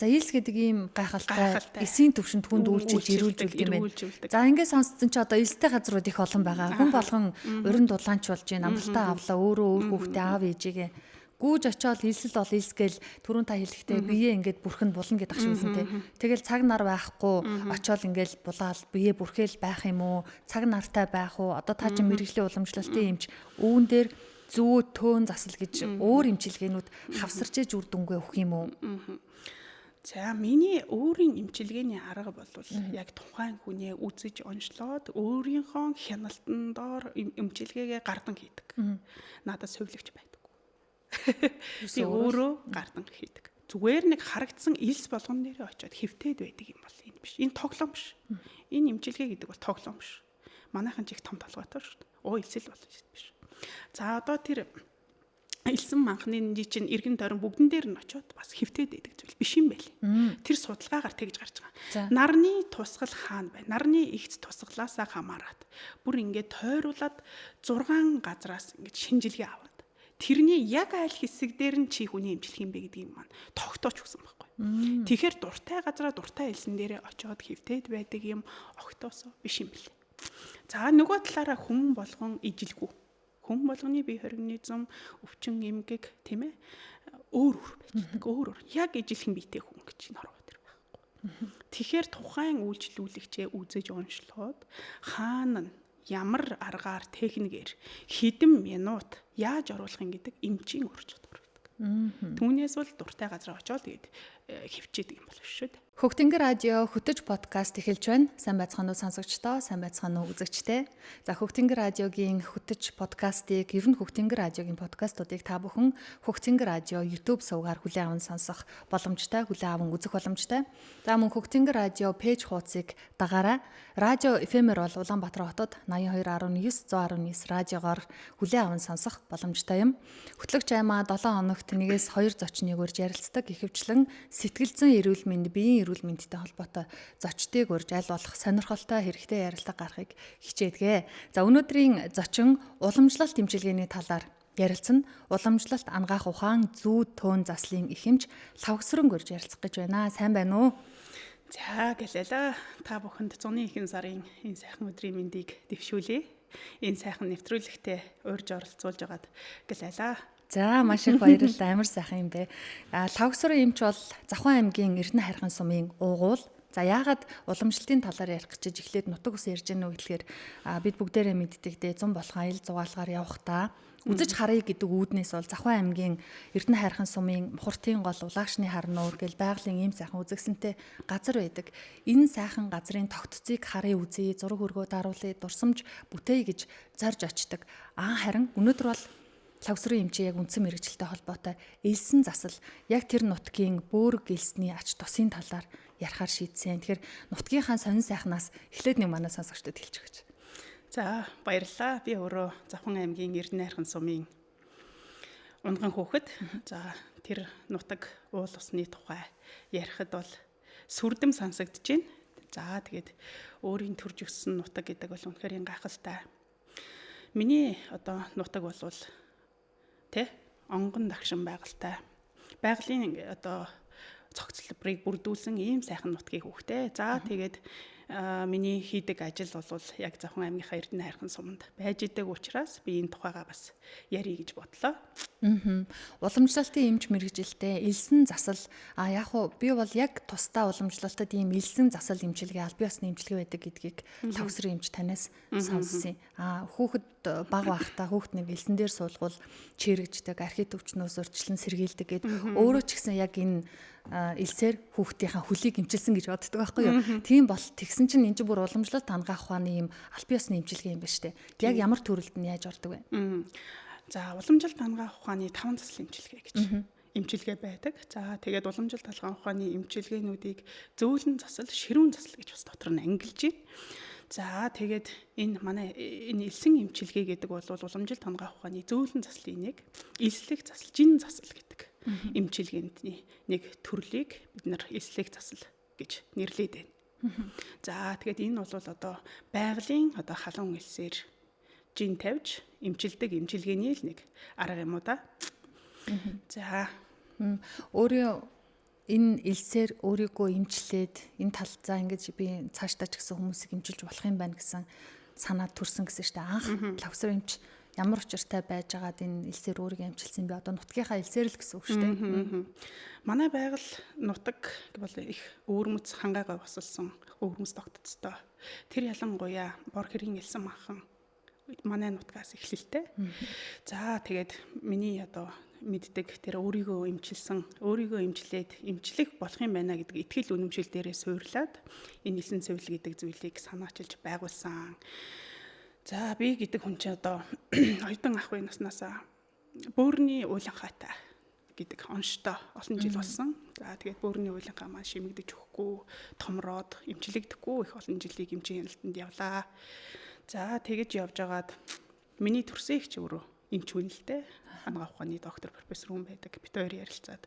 За илс гэдэг ийм гайхалтай эсийн төвшөнд хүнд үйлчилж ирүүлжүүлдэг юм байна. За ингээд сонсцсон чи одоо илстэй газрууд их олон байгаа. Хүн болгон уран дулаанч болж байна. Амралтаа авлаа өөрөө өөр хүүхдээ аав ээжигээ гүүж очиод илсэл бол илс гээл түрүүн та хэлэхдээ бие ингээд бүрхэнд булна гэдэг шиг үсэнтэй. Тэгэл цаг нар байхгүй очиод ингээд булаал бие бүрхээл байх юм уу? Цаг нартай байх уу? Одоо та чинь мэрэгжлийн уламжлалтын эмч үүн дээр зүү төөн засал гэж өөр эмчилгээнүүд хавсарч иж үр дүнгээ өгөх юм уу? За миний өөрийн эмчилгээний арга бол яг тухайн хүнээ үзэж онцлоод өөрийнхөө хяналтан доор эмчилгээгээ гардан хийдэг. Надад сувилагч байдаг. Би өөрөө гардан хийдэг. Зүгээр нэг харагдсан илс болгон нэрээ очиод хэвтээд байдаг юм бол энэ биш. Энэ тоглоом биш. Энэ эмчилгээ гэдэг бол тоглоом биш. Манайхан ч их том толгойтой шүү дээ. Илсэл болно биш. За одоо тэр илсэн манхны чинь эргэн тойрон бүгдэн дээр нь очиод бас хэвтээд байдаг зүйл биш юм байл. Тэр судалгаагаар тэгж гарч байгаа. Нарны тусгал хаана бай? Нарны ихц тусгалаасаа хамаарат бүр ингээд тойруулаад 6 газраас ингээд шинжилгээ аваад тэрний яг аль хэсэг дээр нь чи хүний эмчлэх юм бэ гэдгийг маань тогтооч өгсөн байхгүй. Тэгэхээр дуртай газараа дуртай илсэн дээрээ очиод хэвтээд байдаг юм огтоосоо биш юм бэл. За нөгөө талаараа хүн болгон ижилгүй. Хүн болгоны бие организм өвчин эмгэг тийм ээ өөр байцдаг. Өөр. Яг ижилхэн биетэй хүн гэж нороо тэр байхгүй. Тэгэхээр тухайн үйлчлүүлэгчээ үзэж онцлоод хаана нь ямар аргаар техникээр хэдэн минут яаж оруулах юм гэдэг эмчийн ур чадвар байдаг. Түүнээс бол дуртай газар очиод тэгээд хөвчээдэг юм болов шүү дээ. Хөгтөнгөр радио хөтөж подкаст эхэлж байна. Сайн байцгаана уу сонсогчдоо, сайн байцгаана уу үзэгчдээ. За Хөгтөнгөр радиогийн хөтөж подкастыг, ер нь Хөгтөнгөр радиогийн подкастуудыг та бүхэн Хөгтөнгөр радио YouTube сувгаар хүлээн аван сонсох боломжтой, хүлээн аван үзэх боломжтой. За мөн Хөгтөнгөр радио пэйж хуудсыг дагаарай. Радио FM-ээр бол Улаанбаатар хотод 82.19 119 радиогоор хүлээн аван сонсох боломжтой юм. Хөтлөгч аймаа 7 хоногт нэгээс 2 зочныг урьж ярилцдаг, ихэвчлэн сэтгэлзэн эрүүл мэнд, биеийн эрүүл мэндтэй холбоотой зочдыг урьж аль болох сонирхолтой хэрэгтэй ярилцлага гаргахыг хичээдэг. За өнөөдрийн зочин уламжлалт эмчилгээний талаар ярилцсан. Уламжлалт ангаах ухаан зүү төөн заслын эхэмж Лавгсрын урьж ярилцах гэж байна. Сайн байна уу? За гэлээ. Та бүхэнд 101 сарын энэ сайхан өдрийн мэндийг дэвшүүлье. Энэ сайхан нэвтрүүлэгтээ урьж оролцуулж байгаад гэлээ. За маш их баярлалаа. Амар сайхан юм бэ. Лавгсрын эмч бол Завхан аймгийн Эрдэнэ хайрхан сумын уугуул. За яагаад уламжлалтын талаар ярих гэж эхлээд нутаг ус ярьж гэнэ үү гэхээр бид бүгдээрээ мэддэг дээ 100 болох аял зугаалгаар явахдаа үзэж харъя гэдэг үүднээс бол Завхан аймгийн Эрдэнэ хайрхан сумын Мухартын гол Улагшны хар нуур гэл байгалийн ийм сайхан үзэгсэнтэй газар байдаг. Энэ сайхан газрын тогтцыг харъя үзье, зураг хөргөө даруулъя, дурсамж бүтээе гэж зорж очдог. Харин өнөөдөр бол Лавгсрын эмчийн яг үндсэн мэргэжилтэй холбоотой элсэн засал яг тэр нутгийн бөөрөг элсний ач тусын талаар ярихаар шийдсэн. Тэгэхээр нутгийнхаа сонин сайхнаас эхлээд нэг манай сонсогчдод хэлж өгч. За баярлалаа. Би өөрөө Завхан аймгийн Эрдэнэ хайрхан сумын унган хүүхэд. За тэр нутаг уул усны тухай ярихад бол сүрдэм сонсогдож байна. За тэгээд өөрийн төрж өссөн нутаг гэдэг бол үнэхээр гайхалтай. Миний одоо нутаг бол онгон дагшин байгальтай. Байгалийн одоо цогцлбарыг бүрдүүлсэн ийм сайхан нутгийн хүүхдээ. За тэгээд миний хийдэг ажил бол яг Завхан аймгийнхаа Эрдэнэ хайрхан суманд байж идэг учраас би энэ тухайгаа бас ярих гэж бодлоо. Уламжлалтын эмч мэргэжилтэй элсэн засал яг уу би бол яг тусдаа уламжлалтад ийм элсэн засал эмчилгээ аль биесны эмчилгээ байдаг гэдгийг Лавгсрын эмч танаас сонссон. Хүүхэд бага байхдаа хүүхд нэг элсэн дээр суулгуул чирэгждэг, архит өвчнөөс урьдчилан сэргийлдэг гэд өөрөө ч гэсэн яг энэ элсээр хүүхдийнхаа хөлийг эмчилсэн гэж боддог байхгүй юу. Тийм бол тэгсэн чинь энэ чинь бүр уламжлалт ангаах ухааны ийм аль биесны эмчилгээ юм ба штэ. Яг ямар төрөлд нь яаж ордог вэ? За уламжлалт ангаах ухааны 5 заслын эмчилгээ гэж эмчилгээ байдаг. За тэгээд уламжлалт ангаах ухааны эмчилгээнүүдийг зөөлөн засал, ширүүн засал гэж бас дотор нь ангилж байна. За тэгээд энэ манай энэ элсэн эмчилгээ гэдэг бол уламжлалт ангаах ухааны зөөлөн заслын нэг, элслэг засал, жин засал гэдэг эмчилгээний нэг төрлийг бид нар элслэг засал гэж нэрлэдэг байна. За тэгээд энэ бол одоо байгалийн одоо халуун элсээр жин тавьж эмчилдэг эмчилгээний л нэг арга юм уу да. За өөрөө энэ элсээр өөрийгөө имжлээд энэ тал за ингэж би цаашдаа ч гэсэн хүмүүсийг имжилж болох юм байна гэсэн санаа төрсөн гэсэн шүү дээ. Анх лавсар эмч ямар учиртай байж байгаад энэ элсээр өөрийгөө имчилсэн би одоо нутгийнхаа элсээр л гэсэн үг шүү дээ. Манай байгаль нутаг бол их өвөрмөц хангайгаа босолсон өвөрмөц тогтцтой. Тэр ялангуяа бор хэргийн элсэн махан манай нутгаас эхлэлтэй. За тэгээд миний одоо мэддэг тэр өөрийгөө имжлээд имжлэх болох юм байна гэдэг итгэл үнэмшил дээрээ суурлаад энэ элсэн цэвэл гэдэг зүйлийг санаачилж байгуулсан. За би гэдэг хүн чинь одоо оюутан ах үе наснаасаа бөөрийн уйланхаатай гэдэг онштой олон жил болсон. За тэгээд бөөрийн уйланхаа маань шимэгдэж өгөхгүй, томроод, имжлэгдэхгүй их олон жилийг эмчийн хяналтанд явлаа. За тэгэж явж агаад миний төрсөн их ч өөрөө эмч хүн л дээ. Ханга ухааны доктор профессор хүн байдаг. Бид хоёр ярилцаад.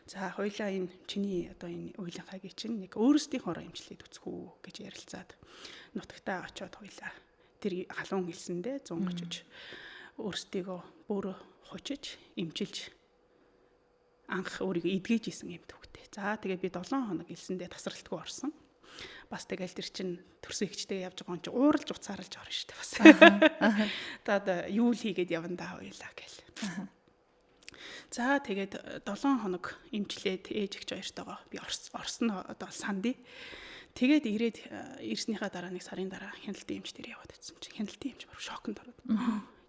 За хоёлаа энэ чиний одоо энэ уйланхаагийн чинь нэг өөрсдийнхоороо эмчлээд үзэх үү гэж ярилцаад нутагтаа очиод хоёлаа тэр халуун хэлсэндээ 100 очиж өөрсдийгөө бөөрө хучиж эмчилж анх өөрийгөө эдгэж исэн юм төвхтэй. За тэгээд би 7 хоног хэлсэндээ тасралтгүй орсон. Бас тэгэл тэр чин төрсөн ихчтэйгээ явж байгаа юм чи ууралж уцаарлж орно шүү дээ бас. Таад юу л хийгээд явандаа хоёлаа гэл. За тэгээд 7 хоног эмчлээд ээж эгч хоёртойгоо би орсон одоо сандий. Тэгээд ирснийхаа дараа нэг сарын дараа хяналтын эмч дээр яваад байсан чи хяналтын эмч бүр шоконд ороод.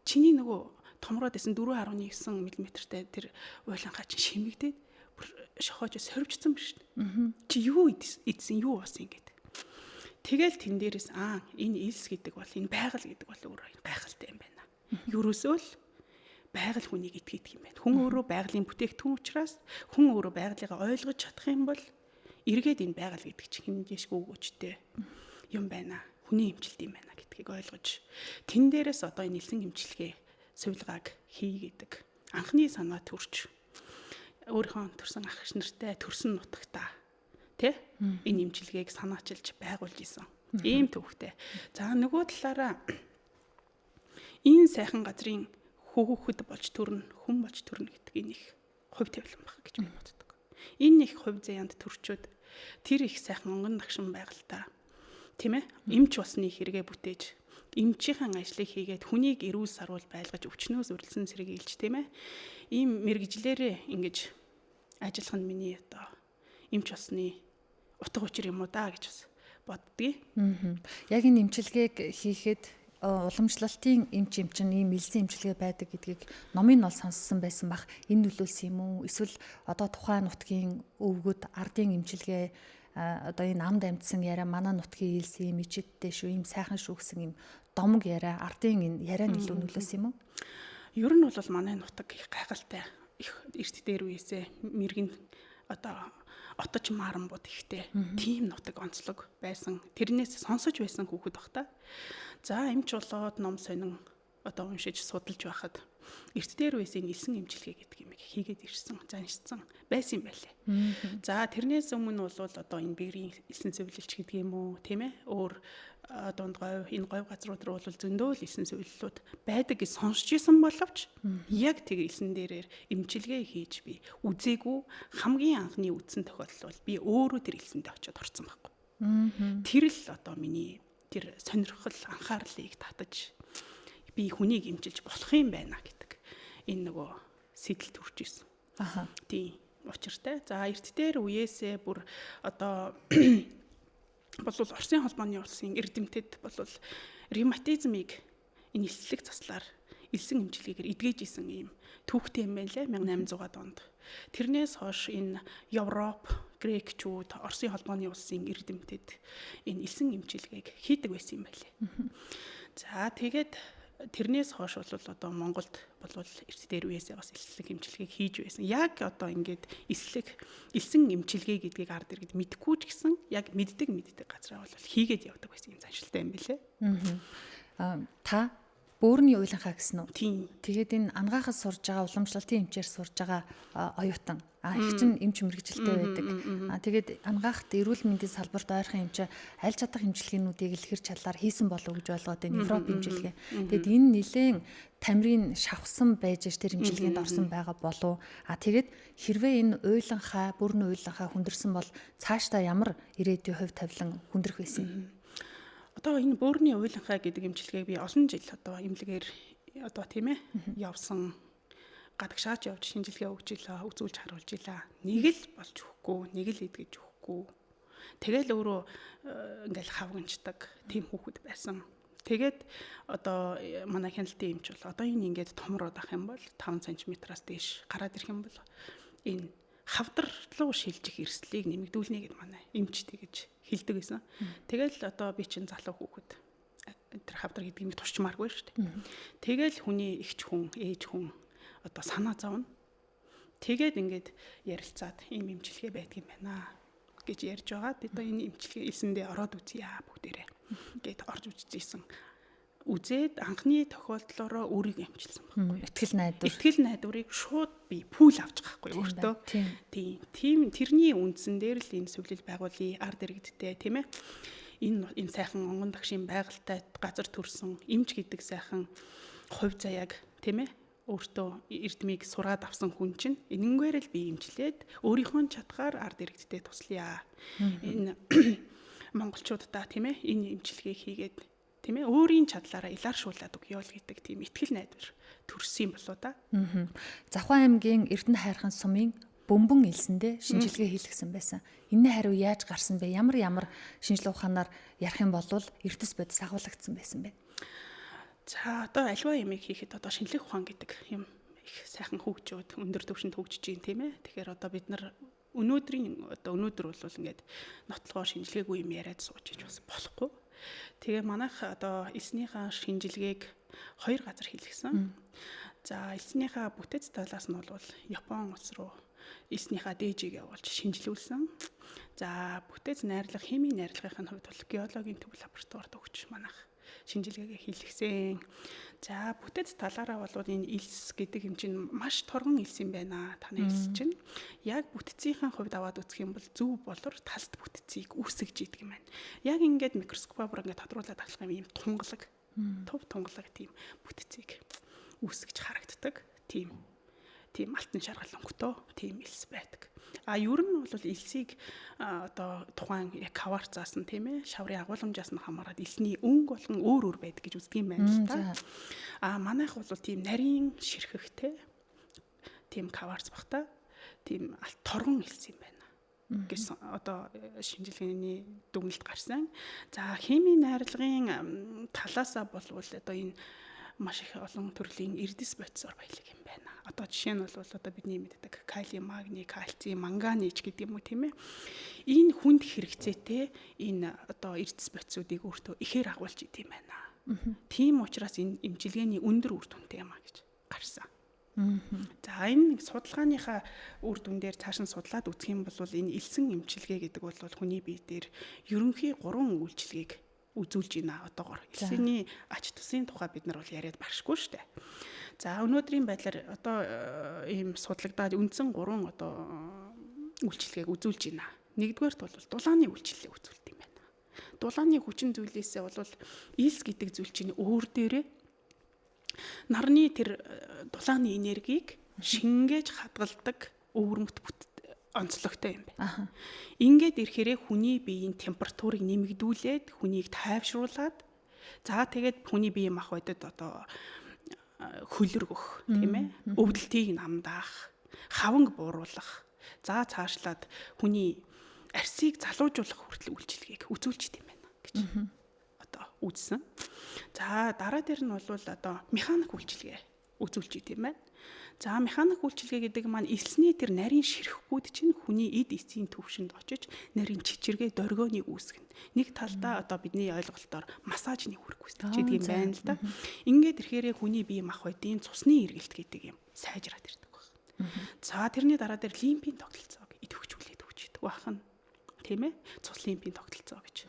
Чиний нөгөө томроод исэн 4.9 мм-тэй тэр уйланхаа чинь шимэгдээд бүр шохоож сорвчсан биш үү? Чи юу идсэн юу болсон гэдэг. Тэгэл тэн дээрээс энэ элс гэдэг бол энэ байгаль гэдэг бол өөрөө гайхалтай юм байна. Ерөөсөө л байгаль хүнийг итгэдэг юм байна. Хүн өөрөө байгалийн бүтээгдэхүүн учраас хүн өөрөө байгалыгаа ойлгож чадах юм бол эргээд энэ байгаль гэдэг чинь хэмжээшгүй өгөөчтэй юм байна. Хүний эмчилт юм байна гэдгийг ойлгож тэн дээрээс одоо энэ элсэн эмчилгээ сувилгааг хийгээд анхны санаа төрч өөрийнхөө төрсэн ах иш нартай төрсөн нутагтаа тэ энэ эмчилгээг санаачилж байгуулж исэн. Ийм төвхтэй. За нөгөө талаараа энэ сайхан газрын хүүхэд болж төрнө, хүн болж төрнө гэдэг энэ их хувь тавилан баг гэж би боддог. Энэ их хувь заяанд төрчөөд тэр их сайхан онгон дагшин байгальтаа тийм ээ эмч болсны хэрэгэ бүтээж эмчийн ажлыг хийгээд хүнийг эрүүл сарвал байлгаж өвчнөөс үрэлсэн сэргийлж тийм ээ ийм мэрэгжлэрээ ингэж ажиллах нь миний одоо эмч болсны утга учир юм уу да гэж бас боддгийг. Яг энэ эмчилгээг хийхэд уламжлалтын эмч чинь ийм элсэн эмчилгээ байдаг гэдгийг номын бол сонссон байсан бах. Энэ нөлөөлсөн юм уу? Эсвэл одоо тухайн нутгийн өвгөд ардын эмчилгээ одоо энэ амд амьдсан яриа манай нутгийн элс ийм ичидтэй шүү, ийм сайхан шүү гэсэн ийм домог яриа ардын энэ яриа илүү нөлөөсөн юм уу? Ер нь бол манай нутаг их гайхалтай их эрт дээр үесээ мэрэгэн одоо отож маранбууд ихтэй тийм нутаг онцлог байсан. Тэрнээс сонсож байсан хүүхэд бах та. За эмч болоод ном сонин одоо уншиж судалж байхад эрт дээр үесийн элсэн эмчилгээ гэдэг юм хийгээд ирсэн, заншсан байсан юм байлээ. За тэрнээс өмнө бол одоо энэ бэрийн элсэн цэвэрлэлч гэдэг юм уу, тийм ээ? Өөр дунд говь энэ говь газрууд руу бол зөндөө л элсэн цэвэрлэлүүд байдаг гэж сонсч исэн боловч яг тэг элсэн дээрээр эмчилгээ хийж би үзээгүй хамгийн анхны үдсэн тохиолдол бол би өөрөө тэр элсэндээ очиод орсон байхгүй. Тэр л одоо миний тэр сонирхол анхаарлыг татаж би хүнийг эмчилж болох юм байна гэдэг энэ нөгөө сэтэл төрж исэн. Тийм учиртай. За эрт дээр үеэсээ бүр одоо болвол Оросын холбооны улсын эрдэмтэд болвол ревматизмыг энэ элслэг заслаар элсэн эмчилгээгээр эдгэж исэн юм түүхтэй юм байлээ 1800-аад онд. Тэрнээс хойш энэ Европ, Грекчүүд, Оросын холбооны улсын эрдэмтэд энэ элсэн эмчилгээг хийдэг байсан юм байлээ. За тэгээд тэрнээс хойш бол одоо Монголд болвол эрт дээр үеэсээ бас элслэг эмчилгээг хийж байсан. Яг одоо ингээд элсэн эмчилгээ гэдгийг ард иргэд мэдгүй ч гэсэн яг мэддэг газраа бол хийгээд явдаг байсан юм заншилтай юм билэ. Та Бөөрийн уйланхаа гэсэн үү? Тийм. Тэгээд энэ ангахаас сурж байгаа уламжлалтын эмчээр сурж байгаа оюутан их чинь эмч мэрэгжилтэй байдаг. Тэгээд ангаахт эрүүл мэндийн салбарт ойрхон эмч аль чадах эмчилгээнүүдийг л хэр чадлаар хийсэн болов гэж ойлгоод байна. Европ эмчилгээ. Тэгээд энэ нэлээд тамирын шавхсан байж тэр эмчилгээнд орсон байгаа болов. Тэгээд хэрвээ энэ уйланхаа, бөөрийн уйланхаа хүндэрсэн бол цаашдаа ямар ирээдүйн хувь тавилан хүндрэх байсан юм? Одоо энэ бөөрийн уйланхаа гэдэг эмчилгээг би олон жил одоо эмнэлгээр одоо тийм ээ явсан, гадагшаач явж шинжилгээ өгч илаа, үзүүлж харуулж илаа. Нэг л болж өгөхгүй, нэг л идгэж өгөхгүй. Тэгэл өөрөө ингээл хавганчдаг тийм хүүхэд байсан. Тэгээд одоо манай хяналтын эмч бол одоо энэ ингээд томроод ах юм бол 5 см-аас дээш гараад ирэх юм бол энэ хавдар руу шилжих эрсдлийг нэмэгдүүлнэ гэд манай эмч тэгэж хэлдэг байсан. Тэгэл одоо би чинь залуу хүүхэд тэр хавдар гэдгийг турчмааргүй шүү дээ. Тэгэл хүний эгч хүн, ээж хүн одоо санаа зовно. Тэгээд ингээд ярилцаад ийм эмчилгээ байдаг юм байна гэж ярьж байгаа. Одоо энэ эмчилгээ элсэндээ ороод үзье бүгдээрээ гээд орж үзчихсэн. Үзээд анхны тохиолдлороо өөрийгөө эмчилсэн байхгүй. Итгэл найдварыг шууд би пүүл авч байгаа байхгүй өөртөө. Тийм тэрний үндсэн дээр л энэ сүлэл байгуулъя, ард иргэдтэй тийм ээ. Энэ сайхан онгон дагшийн байгальтай газар төрсөн эмч гэдэг сайхан хувь заяаг тийм ээ өөртөө эрдмийг сураад авсан хүн чинь энэнгээр л би эмчлээд өөрийнхөө чадхаар ард иргэдтэй туслая. Энэ монголчуудаа тийм ээ энэ эмчилгээг хийгээд тийм ээ өөрийн чадлаараа илааршуулад өгье л гэдэг тийм итгэл найдвар төрсөн болоо да. Завхан аймгийн Эрдэнэ хайрхан сумын бөмбөн элсэндээ шинжилгээ хийлгэсэн байсан. Энэ хариу яаж гарсан бэ? Ямар шинжилгээ ухаанаар ярих юм бол эрдэс бодис агуулгдсан байсан бэ? За одоо альва ямиг хийхэд одоо шинжилгээ ухаан гэдэг юм их сайхан хөгжөөд өндөр түвшинд хөгжиж байна тийм ээ. Тэгэхээр одоо бид нар өнөөдөр бол ингээд нотлогоор шинжилгээгүй юм яриад сууж иж бас болохгүй. Тэгээ манайх одоо элснийхаа шинжилгээг 2 газар хийлгэсэн. За элснийхаа бүтэц талаас нь бол Япон улс руу элснийхаа дээжийг явуулж шинжилүүлсэн. За бүтэц найрлага, химийн найрлагын хувьд бол геологийн төв лабораторид өгч манайх шинжилгээгээ хийлгэсэн. За бүтэц талаараа бол энэ элс гэдэг юм чинь маш торгон элс юм байна. Таны элс чинь яг бүтцийн хувьд аваад үзэх юм бол зөв болор талд бүтцийг үүсгэж идэг юм байна. Яг ингээд микроскопоор ингээд тодруулаад авах юм тунгалаг, төв тунгалаг тийм бүтцийг үүсгэж харагддаг. Тийм алтан шаргал өнгөтэй тийм элс байдаг. Ер нь бол элсийг одоо тухайн яг каварцаас нь тийм ээ шаврын агуулмжаас нь хамаарат элсний өнгө болгон өөр байдаг гэж үздэг юм байна л да. Манайх бол тийм нарийн ширхэгтэй тийм каварц багта тийм торгон элс юм байна гэсэн одоо шинжилгээний дүгнэлт гарсан. За химийн найрлагын талаасаа болвол одоо энэ маш их олон төрлийн эрдэс бодисоор баялаг юм байна. Одоо жишээ нь бол одоо бидний мэддэг калиум, магний, кальций, манганич гэдэг юм уу тийм ээ. Энэ хүнд хэрэгцээтэй энэ одоо эрдэс бодисуудыг өөртөө ихээр агуулж идэм байна. Тийм учраас энэ эмчилгээний өндөр үр дүнтэй юм а гэж гарсан. За энэ судалгааныхаа үр дүн дээр цааш нь судлаад үзэх юм бол энэ элсэн эмчилгээ гэдэг бол хүний бие дээр ерөнхий 3 үйлчилгээг үзүүлж байна одоогоор. Элсний ач тусын тухай бид нар бол яриад баршгүй шүү дээ. За өнөөдрийн байдлаар одоо ийм судлагдаад үндсэн 3 одоо үйлчилгээг үзүүлж байна. Нэгдүгээрт бол дулааны үйлчилгээ үзүүлдэг юм байна. Дулааны хүчин зүйлээсээ бол элс гэдэг зүйл чинь өөр дээрээ нарны тэр дулааны энергийг шингээж хадгалдаг өвөрмөт онцлогтой юм байна. Ингээд ирэхээрээ хүний биеийн температурыг нэмэгдүүлээд хүнийг тайвшруулад за тэгээд хүний биеийн мах бодод одоо хөлөргөх тийм ээ өвдөлтийг намдаах, хаванг бууруулах, за цаашлаад хүний арсыг залуужуулах хүртэл үйлчилгээг үзүүлж идэм байна гэж одоо үзсэн. За дараа дээр нь бол одоо механик үйлчилгээ үзүүлж идэм байна. За механик үйлчилгээ гэдэг маань элсний тэр нарийн ширхгүүд чинь хүний эд эцсийн төвшөнд очиж нарийн чичиргээ дөргөөнийг үүсгэнэ. Нэг талдаа одоо бидний ойлголтоор массажны хүрх үүсгэж идэг юм байна л да. Ингээд ирэхээрээ хүний бие мах бодийн цусны эргэлт гэдэг юм сайжраад ирдэг байна. За тэрний дараа дээр лимфийн тогтолцоог идэвхжүүлээд өгч идэг байна. Тийм ээ? Цус лимфийн тогтолцоо гэж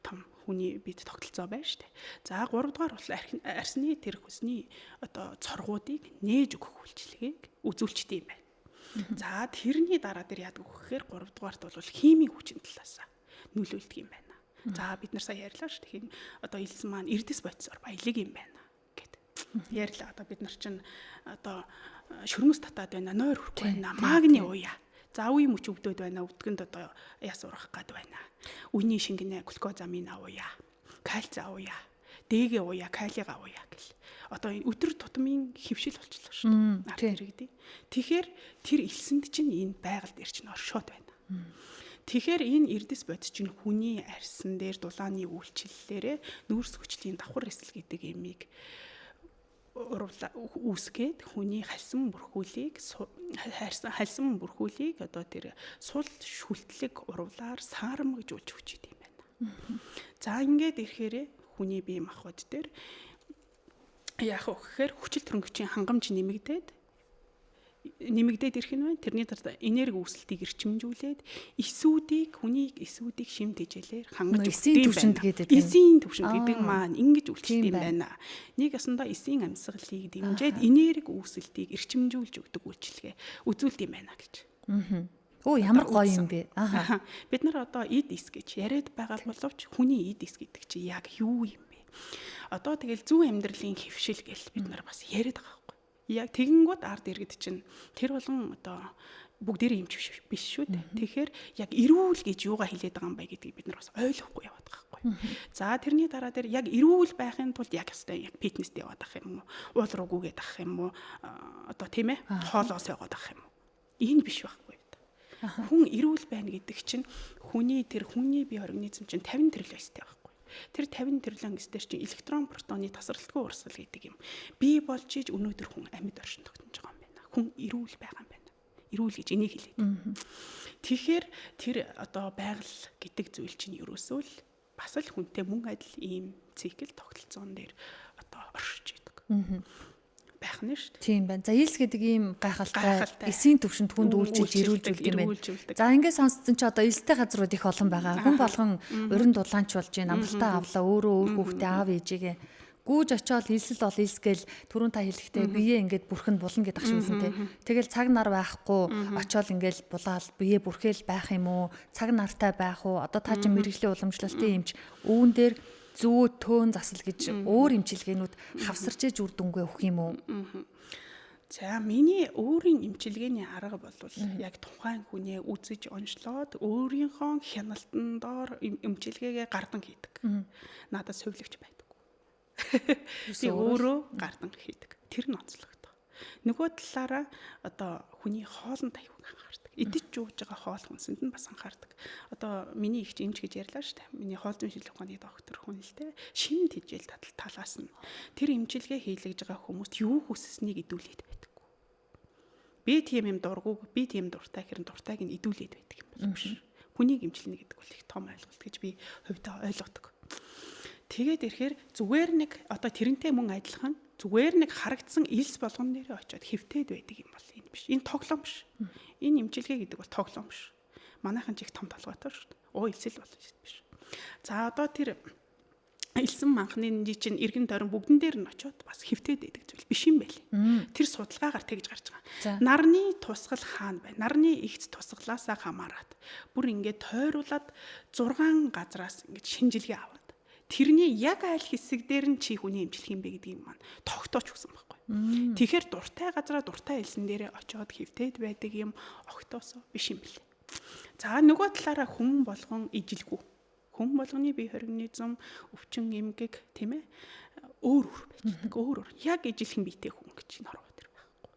том хүний бид тогтолцоо байна шүү дээ. За 3 дугаар бол арсны тэр хүсний одоо цоргуудыг нээж өгөх үйлчилгээг үзүүлчихдээ юм байна. За тэрний дараа дээр яадаг вэ гэхээр 3 дугаарт бол химийн хүчин талаас нөлөөлдөг юм байна. За бид нар сая ярьлаа шүү дээ. Одоо илсэн маань эрдэс бодисоор баялаг юм байна гэд. Ярьлаа одоо бид нар чинь одоо шөрмөс татаад байна, нойр хүрхгүй байна, магний уяа. За үе мөч өвдөд байна, өвдгөнд одоо яс урах гад байна. Үний шингэнэ глюкозамин авъя, кальц авъя, дэгээ ууя, калийг авъя гэл. Одоо энэ өдөр тутмын хөвшил болчихлоо шүү дээ. Арт иргэдий. Тэгэхээр тэр элсэнд чинь энэ байгаль дээр чинь оршоод байна. Тэгэхээр энэ эрдэс бодис чинь хүний арьсан дээр дулааны үйлчлэлээрээ нүүрс хүчлийн давхар эсэл гэдэг ямиг үүсгээд хүний хальсан бүрхүүлийг одоо тэр сул шүлтлэг урвлаар саармагжуулж өгч идэм байна. За ингээд ирэхээр хүний бие махбод дээр яах вэ гэхээр хүчил төрөнгөчийн хангамж нэмэгдээд ирэх нь байна. Тэрний дараа энерги үүсэлтийг эрчимжүүлээд хүний эсүүдийг шим тэжээлээр хангаж эсийн төвшөнд гэдэг. Эсийн төвшөнд гэдэг маань ингэж үйлчлэдэг юм байна. Нэг ясандаа эсийн амьсгалыг дэмжиж энерги үүсэлтийг эрчимжүүлж өгдөг үйлчлэгээ үзүүлдэг юм байна гэж. Оо ямар гоё юм бэ. Бид нар одоо эд эс гэж яриад байгаа боловч хүний эд эс гэдэг чинь яг юу юм бэ? Одоо тэгэл зөв амьдралын хөвшил гэл бид нар бас яриад байгаа. Яг тэгэнгүүт ард иргэд чинь тэр болгон одоо бүгдээрээ юмч биш шүү дээ. Тэгэхээр яг эрүүл гэж юугаа хэлээд байгаа юм бэ гэдгийг бид нар бас ойлгохгүй яваад байгаа байхгүй. За тэрний дараа дээр яг эрүүл байхын тулд яг хэвээр яг фитнест яваад ах юм уу? Уул руугүйгээд ах юм уу? Одоо тийм ээ хоолоос яваад ах юм уу? Энэ биш байхгүй. Хүн эрүүл байна гэдэг чинь хүний бие организм чинь 50 тэрлээ өстэй байхгүй. Тэр 50 тэрлэн эстер чинь электрон протоны тасралтгүй урсгал гэдэг юм. Бий болж иж өнөөдөр хүн амьд оршин тогтнож байгаа юм байна. Хүн эрүүл байгаа юм байна. Эрүүл гэж энийг хэлээд. Тэгэхээр тэр одоо байгаль гэдэг зүйл чинь ерөөсөө л бас л хүнтэй мөн адил ийм цикл тогтолцоон дээр одоо оршиж идэг. Байх нь шүү дээ. Тийм байна. За илс гэдэг ийм гайхалтай эсийн төвшөнд хүнд үйлчилж ирүүлжүүлдэг юм байна. За ингээд сонссон чи одоо элстэй газрууд их олон байгаа. Хүн болгон урин дулаанч болж байна. Амралтаа авлаа өөрөө өөр хүүхдээ аав ээжигээ гүүж очиод илсэл бол илс гээл түрүүн та хэлэхдээ бие ингээд бүрхэнд булна гэдэг ах шивсэн тий. Тэгэл цаг нар байхгүй очиод ингээд булаал бие бүрхээл байх юм уу? Цаг нартай байх уу? Одоо та чи мэрэгжлийн уламжлалтын эмч үүн дээр зүү төөн засал гэж өөр эмчилгээнүүд хавсарч иж үр дүнгээ өгөх юм уу? За миний өөрийн эмчилгээний арга бол яг тухайн хүнээ үзэж онцлоод өөрийнхөө хяналтан доор эмчилгээгээ гардан хийдэг. Надад сувилагч байдаггүй. Би өөрөө гардан хийдэг. Тэр нь онцлогдох. Нөгөө талаараа одоо хүний хоолн тайван анхаардаг. Идэж жууж байгаа хоол хүнсэнд нь бас анхаардаг. Одоо миний ихч эмч гэж ярьлаа шүү дээ. Миний хоолзын шилжих ухааны доктор хүн л дээ. Шим тэжээл талаас нь тэр эмчилгээ хийлгэж байгаа хүмүүст юу хүссэснийг идүүлээд байдаггүй. Би тийм юм дурггүй, би тийм дуртай хэрэг дуртайг нь идүүлээд байдаг юм бол биш. Хүнийг эмчилнэ гэдэг бол их том ойлголт гэж би хувьдаа ойлгодог. Тэгээд ирэхээр зүгээр нэг одоо тэрнтэй мөн адилхан зүгээр нэг харагдсан илс болгон дээрээ очиод хэвтээд байдаг юм бол энэ биш. Энэ тоглоом биш. Энэ эмчилгээ гэдэг бол тоглоом биш. Манайхан ч их том толгойтой шүү дээ. Илсэл болж биш. За одоо тэр илсэн манхны чинь эргэн тойрон бүгдэн дээр нь очиод бас хэвтээд байдаг зүйл биш юм байли. Тэр судалгаагаар тэгж гарч байгаа. Нарны тусгал хаана байна? Нарны эгц тусгалаасаа хамаарат бүр ингээд тойруулаад 6 газраас ингээд шинжилгээ аваад тэрний яг аль хэсэг дээр нь чи хүний эмчлэх юм бэ гэдгийг маань тогтоож өгсөн байхгүй. Тэгэхээр дуртай газараа дуртай элсэн дээрээ очиод хэвтээд байдаг юм огтоосоо биш юм бэл. За нөгөө талаараа хүн болгон ижилгүй. Хүн болгоны бие организм өвчин эмгэг тийм ээ өөр байж байгаа. Өөр яг ижилхэн биетэй хүн гэж нороо тэр байхгүй.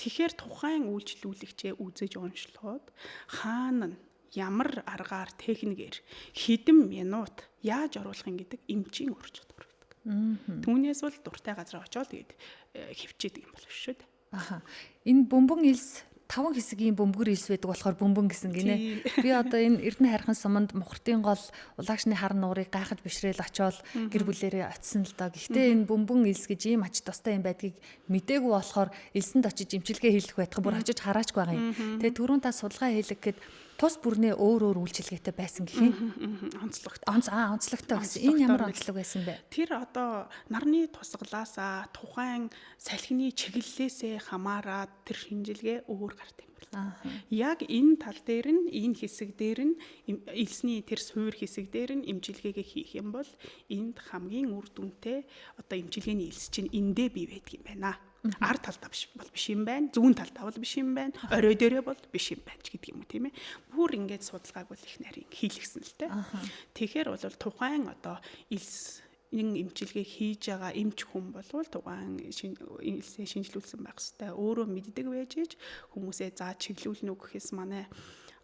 Тэгэхээр тухайн үйлчлүүлэгчээ үзэж онцлоод хаана ямар аргаар техникээр хэдэн минут яаж оруулах юм гэдэг эмчийн ур чадвар байдаг. Түүнээс бол дуртай газар очиод тэгээд хөвчээдэг юм болов шүү дээ. Энэ бөмбөн илс 5 хэсгийн бөмбөр илс байдаг болохоор бөмбөн гэсэн гинэ. Би одоо энэ Эрдэнэ хайрхан суманд Мухртын гол улагшны хар нуурыг гайхаж бишрээл очиод гэр бүлээрээ очисон л доо. Гэхдээ энэ бөмбөн илс гэж ийм ач тустай юм байдгийг мдээгүй болохоор илсэнд очиж эмчилгээ хийлгэх байтах бүр очиж хараачгүй байгаа юм. Тэгээ түрүүн та судалгаа хийлгэхэд тус бүрнээ өөр үйлчилгээтэй байсан гэх юм. Онцлогтой гэсэн. Энэ ямар онцлог байсан бэ? Тэр одоо нарны тусгалаасаа тухайн салхины чиглэлээсээ хамаарат тэр шинжилгээ өөр гардаг юм байна. Яг энэ тал дээр нь энэ хэсэг дээр нь элсний тэр суур хэсэг дээр нь эмчилгээгээ хийх юм бол энд хамгийн үр дүнтэй одоо эмчилгээний элс чинь эндээ бий байдаг юм байна. Ард талдаа биш юм байна. Зүүн талдаа бол биш юм байна. Орой дээрээ бол биш юм байна ч гэдэг юм уу тийм ээ. Бүр ингээд судалгааг бол их нарийн хийлгсэн л дээ. Тэгэхээр бол тухайн одоо элс эмчилгээ хийж байгаа эмч хүн болвол тухайн элсээ шинжилүүлсэн байх хэвээр өөрөө мэддэг байж ич хүмүүсээ заа чиглүүлнэ үү гэхээс манай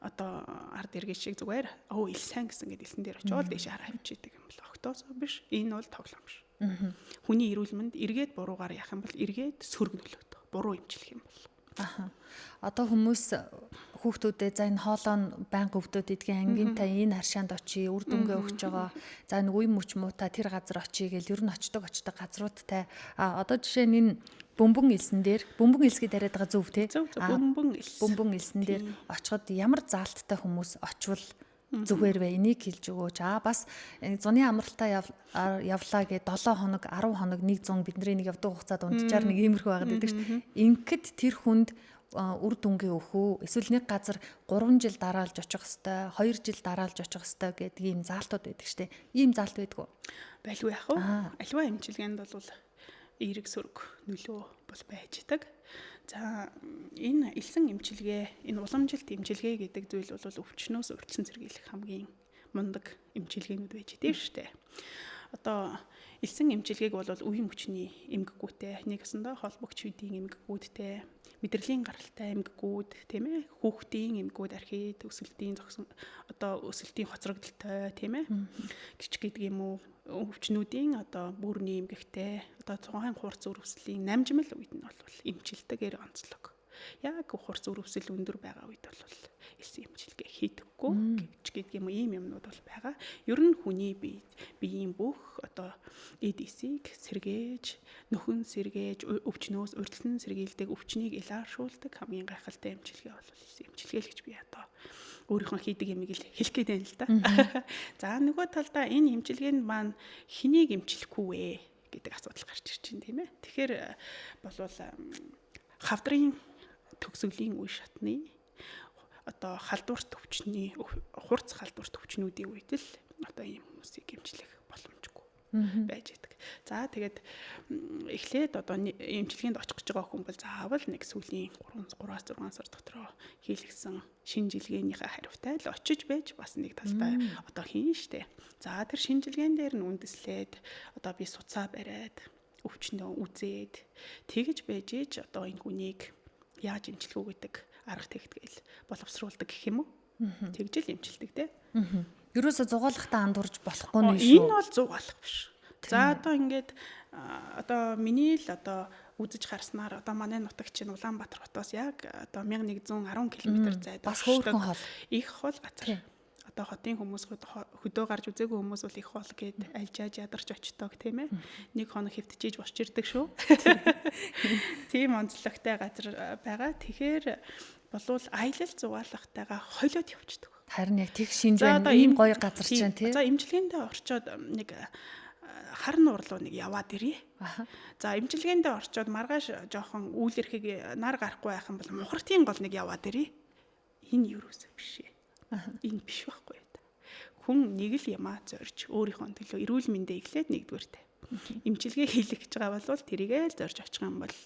одоо ард иргэн шиг зүгээр элс сайн гэсэн гэдэг элсэн дээр очиод дэше хараа авчидаг юм бол октоосоо биш. Энэ бол тоглоом биш. Хүний эрүүл мэнд эргээд буруугаар яах юм бол эргээд сөргнөлөөд буруу эмчлэх юм бол. Одоо хүмүүс хүүхдүүдээ за энэ хоолоо байнга өвдөд идгийн ангинтай энэ харшаанд очие үр дүнгээ өгч байгаа. За нэг үе мөч муута тэр газар очие гэл ер нь очдог газруудтай. Одоо жишээ нь энэ бөмбөн элсэн дээр бөмбөн элсгээ дараад байгаа зөв те. Бөмбөн элсэн дээр очиход ямар заалттай хүмүүс очвол зүгээр вэ? Энийг хэлж өгөөч. Бас зуны амралтаа явлаа гэ 7 хоног 10 хоног 100 бидний нэг явдаг хугацаа дунджаар нэг иймэрхүү байгаад байдаг шүү. Ингээд тэр хүнд үр дүнгээ өгөх үү? Эсвэл нэг газар 3 жил дараалж очих хэвээр, 2 жил дараалж очих хэвээр гэдэг ийм заалтууд байдаг штэ. Ийм заалт байдгүй. Байлгүй яах вэ? Аливаа эмчилгээнд бол эерэг сөрөг нөлөө бол байж идэг. За энэ элсэн эмчилгээ, энэ уламжилт эмчилгээ гэдэг зүйл бол өвчнөөс урьдчилан сэргийлэх хамгийн мундаг эмчилгээнүүд байж идэг шүү дээ. Одоо элсэн эмчилгээг бол үе мөчний эмгэггүйтэй, нэгсэндээ холбогч үеийн эмгэггүүдтэй, мэдрэлийн гаралтай эмгэггүүд, тийм ээ, хүүхдийн эмгэггүүд архид, өсөлтийн одоо өсөлтийн хоцрогдолтой, тийм ээ. Гिच гэдэг юм уу? Өвчнүүдийн одоо бүрний эмгэгтэй, одоо цонхын хурц үрвслийн намжмал үед нь бол эмчилтэгээр онцлог. Яг хурц үрвсэл өндөр байгаа үед бол элсэн эмчилгээ хийдэггүй гэж гэдэг юм ийм юмнууд бол байгаа. Ер нь хүний биеийн бүх одоо эд эсийг сэргээж, нөхөн сэргээж, өвчнөөс урьдчилан сэргийлдэг, өвчнийг илааршуулдаг хамгийн гайхалтай эмчилгээ бол элсэн эмчилгээ л гэж би одоо өөрийнхөө хийдэг юмыг л хэлэх гээд байна л да. За нөгөө талдаа энэ эмчилгээнд маань хэнийг эмчлэхгүй вэ гэдэг асуудал гарч ирж байна тийм ээ. Тэгэхээр болвол хавдрын төгсгөлийн үе шатны одоо халдварт өвчний хурц халдварт өвчнүүдийн үед л одоо ийм хүмүүсийг эмчлэх боломжгүй байж идэг. За тэгээд эхлээд одоо эмчилгээнд очих гэж байгаа хүн бол заавал нэг сүүлийн 3-6 сар дотроо хийлгсэн шинжилгээнийхээ хариутай л очиж байж бас нэг талдаа одоо хийн штэ. За тэр шинжилгээн дээр нь үндэслээд одоо би суцаа бариад өвчнөө үзээд тэгж байж ич одоо энэ хүнийг яаж эмчлэх үү гэдэг арга техникэл боловсруулдаг гэх юм уу? Тэгжэл эмчилдэг те. Ерөөсө зугаалгахтаа андуурж болохгүй нэ шүү. Энэ бол зугаалах биш. За одоо ингээд одоо миний л одоо үзэж харснаар одоо манай нутагч нь Улаанбаатар хотоос яг одоо 1110 км зайд бас хөөрхөн хол. Их хол газар. Одоо хотын хүмүүс хөдөө гарч үзээгүй хүмүүс бол их хол гээд альжааж ядарч очдог тийм ээ. Нэг хоног хэвтчихэж босч ирдэг шүү. Тийм онцлогтой газар байгаа. Тэгэхээр болвол аялал зугаалгахтайгаа холиод явчихдаг. Харин яг тэг шинж байна. Ийм гоё газар ч юм тий. За эмчилгээндээ орчоод нэг хар нуур руу нэг яваад ирье. За эмчилгээндээ орчоод маргааш жоохон үйл эрхийг нар гарахгүй байх юм бол мухартын гол нэг яваад ирье. Энэ юусоо биш ээ. Энэ биш байхгүй. Хүн нэг л ямаа зорж өөрийнхөө төлөө эрүүл мэндэ эхлээд нэгдүгээртэй. Эмчилгээ хийлгэх гэж байгаа бол тэрийгээ л зорж очих юм бол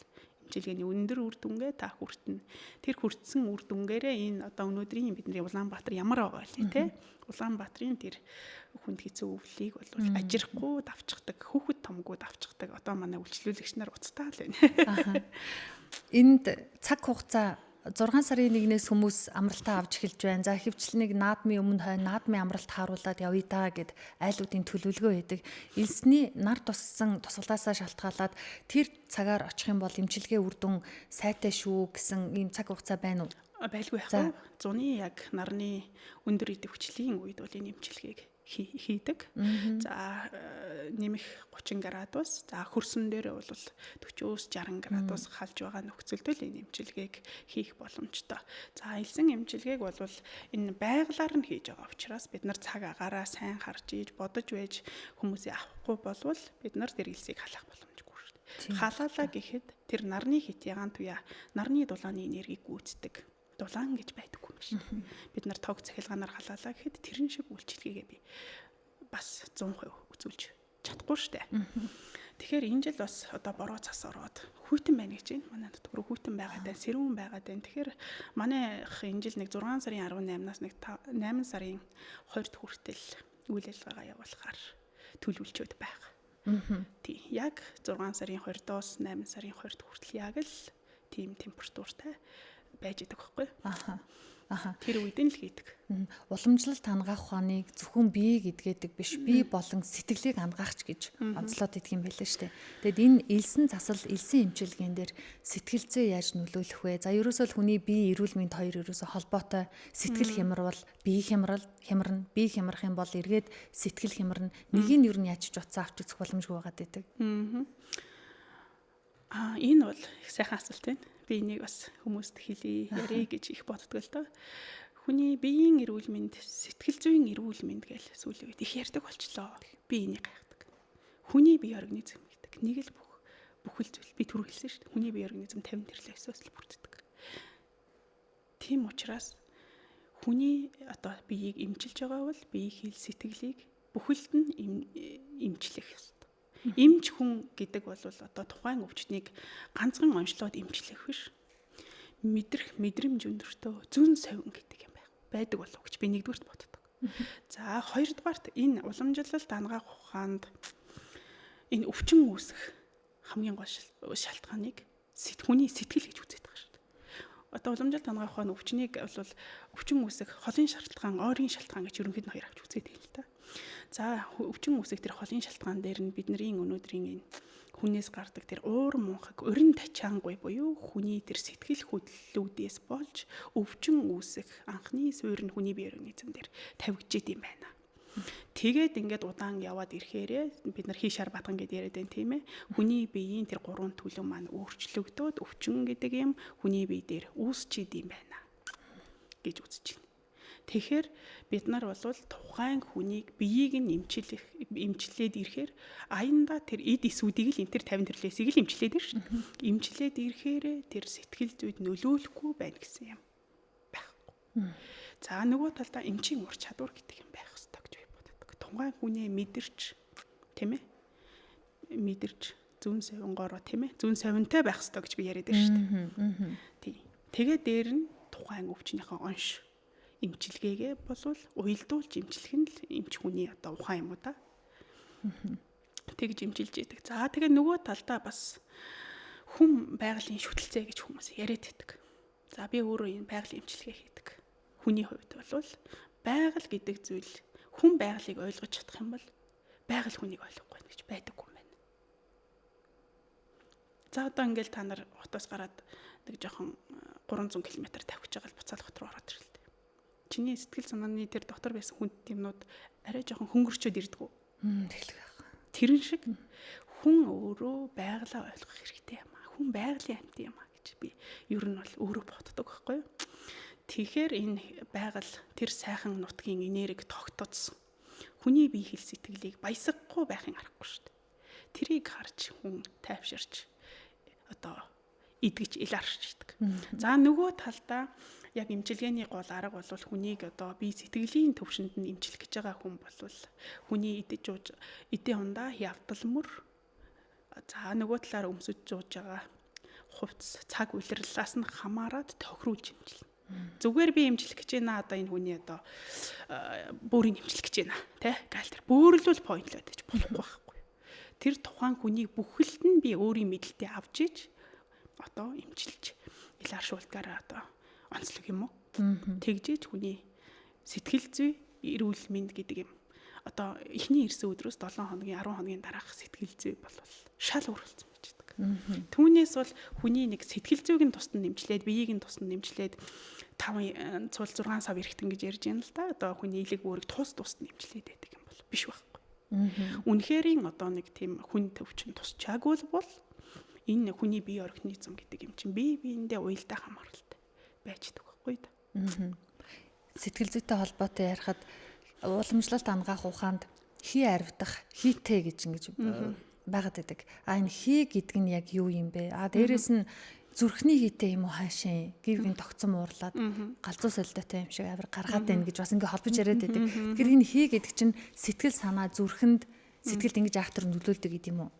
эмчилгээний өндөр үр дүнгээ та хүртэнэ. Тэр хүртсэн үр дүнгээрээ энэ одоо өнөөдрийн бидний Улаанбаатар ямар байгаа вэ те? Улаанбаатарын тэр хүнд хэцүү өвлийг бол ажирахгүй давчдаг, хүүхэд томгоо давчдаг. Одоо манай үйлчлүүлэгч нар уцтаа л байна. Энд цаг хугацаа 6 сарын 1-ээс хүмүүс амралтаа авч эхэлж байна. За ихэвчлэнийг наадмын өмнө хойно наадмын амралт хааруулад явъя даа гэд айлуудын төлөвлөгөө өгдөг. Элсний нар туссан тусгалаасаа шалтгаалаад тэр цагаар очих юм бол эмчилгээ үр дүн сайтай шүү гэсэн ийм цаг хугацаа байна уу? Байлгүй яах вэ? Зуны яг нарны өндөр идэвхжлийн үед бол энэ эмчилгээг хийдэг. За нэмэх 30 градус. За хөрсөн дээрээ бол 40-60 градус халж байгаа нөхцөлд л энэ эмчилгээг хийх боломжтой. За элсэн эмчилгээг бол энэ байгалаар нь хийж байгаа учраас бид нар цаг агаараа сайн харж ийж бодож байж хүмүүсээ авахгүй болвол бид нар тэр элсийг халах боломжгүй шүү дээ. Халаалаа гэхэд тэр нарны хитягаан туяа нарны дулааны энергийг гүйцэтгэг. Дулаан гэж байдаггүй юм шиг. Бид нар тог цахилгаанаар халаалаа гэхэд тэрэн шиг үйлчлэгээ би бас 100% үзүүлж чадахгүй штэ. Тэгэхээр энэ жил бас одоо бороо цас ороод хүйтэн байна гэж байна. Манай нутгаар хүйтэн байгаад байна, сэрүүн байгаад байна. Тэгэхээр манайх энэ жил нэг 6 сарын 18-наас нэг 8 сарын 2-д хүртэл үйл ажиллагаа явуулахаар төлөвлөчөөд байгаа. Тий, яг 6 сарын 2-оос 8 сарын 2-д хүртэл яг л тийм температуртай байж идэг байхгүй. Тэр үед нь л хийдэг. Уламжлалт хангах ухааныг зөвхөн бие гэдгээдэг биш, бие болон сэтгэлийг хангахч гэж онцлоод идэх юм байлаа шүү дээ. Тэгэд энэ элсэн засал, элсэн эмчилгээнд дээр сэтгэл зүй яаж нөлөөлөх вэ? За ерөөсөө л хүний бие эрүүл мэнд хоёр ерөөсөө холбоотой. Сэтгэл хямрал, бие хямрна, бие хямрах юм бол эргээд сэтгэл хямрна. Нэгийг нь юу нь яаж ч утсаа авч үзэх боломжгүй байгаад байдаг. Энэ бол их сайхан асуулт байна. Би энийг бас хүмүүст хэлье, ярих гэж их боддог л доо. Хүний биеийн эрүүл мэнд, сэтгэл зүйн эрүүл мэнд гэж сүүлийн үед их ярьдаг болчлоо. Би энийг гайхдаг. Хүний бие организм гэдэг нэг л бүхэл зүйл би түрүү хэлсэн шүү дээ. Хүний бие организм 50 тэрлээс л бүрддэг. Тийм учраас хүний одоо биеийг эмчилж байгаа бол биеийн хэл сэтгэлийг бүхэлд нь эмчлэх ёстой. Эмч хүн гэдэг бол одоо тухайн өвчтнийг ганцхан онцлоод эмчлэх биш. Мэдрэх мэдрэмж өндөртөө зүн совин гэдэг юм байдаг болов гэж би нэгдүгээрт боддог. За хоёрдугаарт энэ уламжлалт хангах ухаанд энэ өвчин үүсэх хамгийн гол шалтгааныг хүний сэтгэл гэж үздэг шүү дээ. Одоо уламжлалт хангах ухааны өвчнийг бол өвчин үүсэх холын шалтгаан, ойрын шалтгаан гэж ерөнхийд нь хоёр авч үзээд хэлээ л та. За өвчин үүсэх тэр холын шалтгаан дээр нь бидний өнөөдрийн энэ хүнээс гардаг тэр уур мунхаг өрн тачаангүй буюу хүний тэр сэтгэл хөдлөлүүдээс болж өвчин үүсэх анхны суурь нь хүний бие организм дээр тавигдчихэд юм байна. Тэгээд ингээд удаан яваад ирэхээрээ бид нар хийшаар батган гэдээ яриад байна тийм ээ. Хүний биеийн тэр гурван төлөв маань өөрчлөгдөөд өвчин гэдэг юм хүний бие дээр үүсчихэд юм байна гэж үзэж байна. Тэгэхээр бид нар бол тухайн хүнийг биеийг нь эмчлээд ирэхээр аяндаа тэр эд эсүүдийг л энэ тэр 50 тэрлээсийг л эмчлээд ирж шүү дээ. Эмчлээд ирэхээр тэр сэтгэл зүйд нөлөөлөхгүй байна гэсэн юм байхгүй. За нөгөө талдаа эмчийн ур чадвар гэдэг юм байх ёстой гэж би боддог. Тухайн хүнээ мэдэрч тийм ээ. Мэдэрч зүүн совингоороо тийм ээ. Зүүн совинтай байх ёстой гэж би яриад байна шүү дээ. Тий. Тэгээд дээр нь тухайн өвчнийхөө онш эмчилгээгээ болвол уялдуулж эмчлэх нь л эмч хүний одоо ухаан юм уу та. Тэгж эмчилж идэг. За тэгээ нөгөө талдаа бас хүм байгалийн шүтэлцээ гэж хүмүүс яриад байдаг. За би өөрөө энэ байгалийн эмчилгээ хийдэг. Хүний хувьд бол байгаль гэдэг зүйл хүн байгалыг ойлгож чадах юм бол байгаль хүнийг ойлгохгүй байх гэж байдаггүй юм байна. За одоо ингээл та нар хотоос гараад нэг жоохон 300 км тавьж байгаа л буцаал хот руу ороод ирлээ. Чиний сэтгэл санааны тэр дотор байсан хүнд юмнууд арай жоохон хөнгөрчөөд ирдэг үү? Тэглэх байх. Тэрэн шиг хүн өөрөө байгалаа ойлгох хэрэгтэй юм аа. Хүн байгалийн амьтан юм аа гэж би ер нь бол өөрөө боддог байхгүй юу? Тэгэхээр энэ байгаль тэр сайхан нутгийн энерги тогтоцсон. Хүний бие хэл сэтгэлийг баясгахгүй байхын аргагүй шүү дээ. Тэрийг харж хүн тайвширч одоо идгэж иларч идэг. За нөгөө талдаа яг эмчилгээний гол арга бол хүнийг одоо бие сэтгэлийн төвшөнд нь эмчлэх гэж байгаа хүн бол хүний идэж ууж эдийн хундаа явдал мөр за нөгөө талаар өмсөж жууж байгаа хувцс цаг улирлаас нь хамаарад тохируулж эмчилнэ. Зүгээр би эмчлэх гэж байна одоо энэ хүний одоо бөөрийн эмчлэх гэж байна тий гал тэр бөөрлүүл поинтлоод гэж болохгүй байхгүй. Тэр тухайн хүнийг бүхэлд нь би өөрийн мэдлэлтэй авч иж одоо эмчилж илааршуулгаараа одоо онцлог юм уу? Тэгжээж хүний сэтгэл зүй эрүүл мэнд гэдэг юм. Одоо эхний ирсэн өдрөөс 7 хоногийн 10 хоногийн дараах сэтгэл зүй бол шал өөрчлөлтсөн байж байгаа. Түүнээс бол хүний нэг сэтгэл зүйг нь тусад нэмжлээд, биеийг нь тусад нэмжлээд 5 цул 6 сав эргэтэн гэж ярьж байна л да. Одоо хүний илэг өөрийг тус нэмчлээд байдаг юм бол биш байхгүй. Үнэхэрийн одоо нэг тийм хүн төвчин тусчаагүй бол энэ хүний бие организм гэдэг юм чинь бие биендээ уялдаа хамааралтай байждаг байхгүй да. Сэтгэл зүйтэй холбоотой ярихад уламжлалт ангаах ухаанд хий арвдах хийтэй гэж ингэж байгаад байдаг. Энэ хий гэдэг нь яг юу юм бэ? Дээрэс нь зүрхний хийтэй юм уу хаашаа гівгийн тогтсон уурлаад галзуу солиотой юм шиг авир гаргаад байна гэж бас ингээ холбож яриад байдаг. Тэгэхээр энэ хий гэдэг чинь сэтгэл санаа зүрхэнд сэтгэлд ингэж айхтар нөлөөлдөг гэдэг юм уу?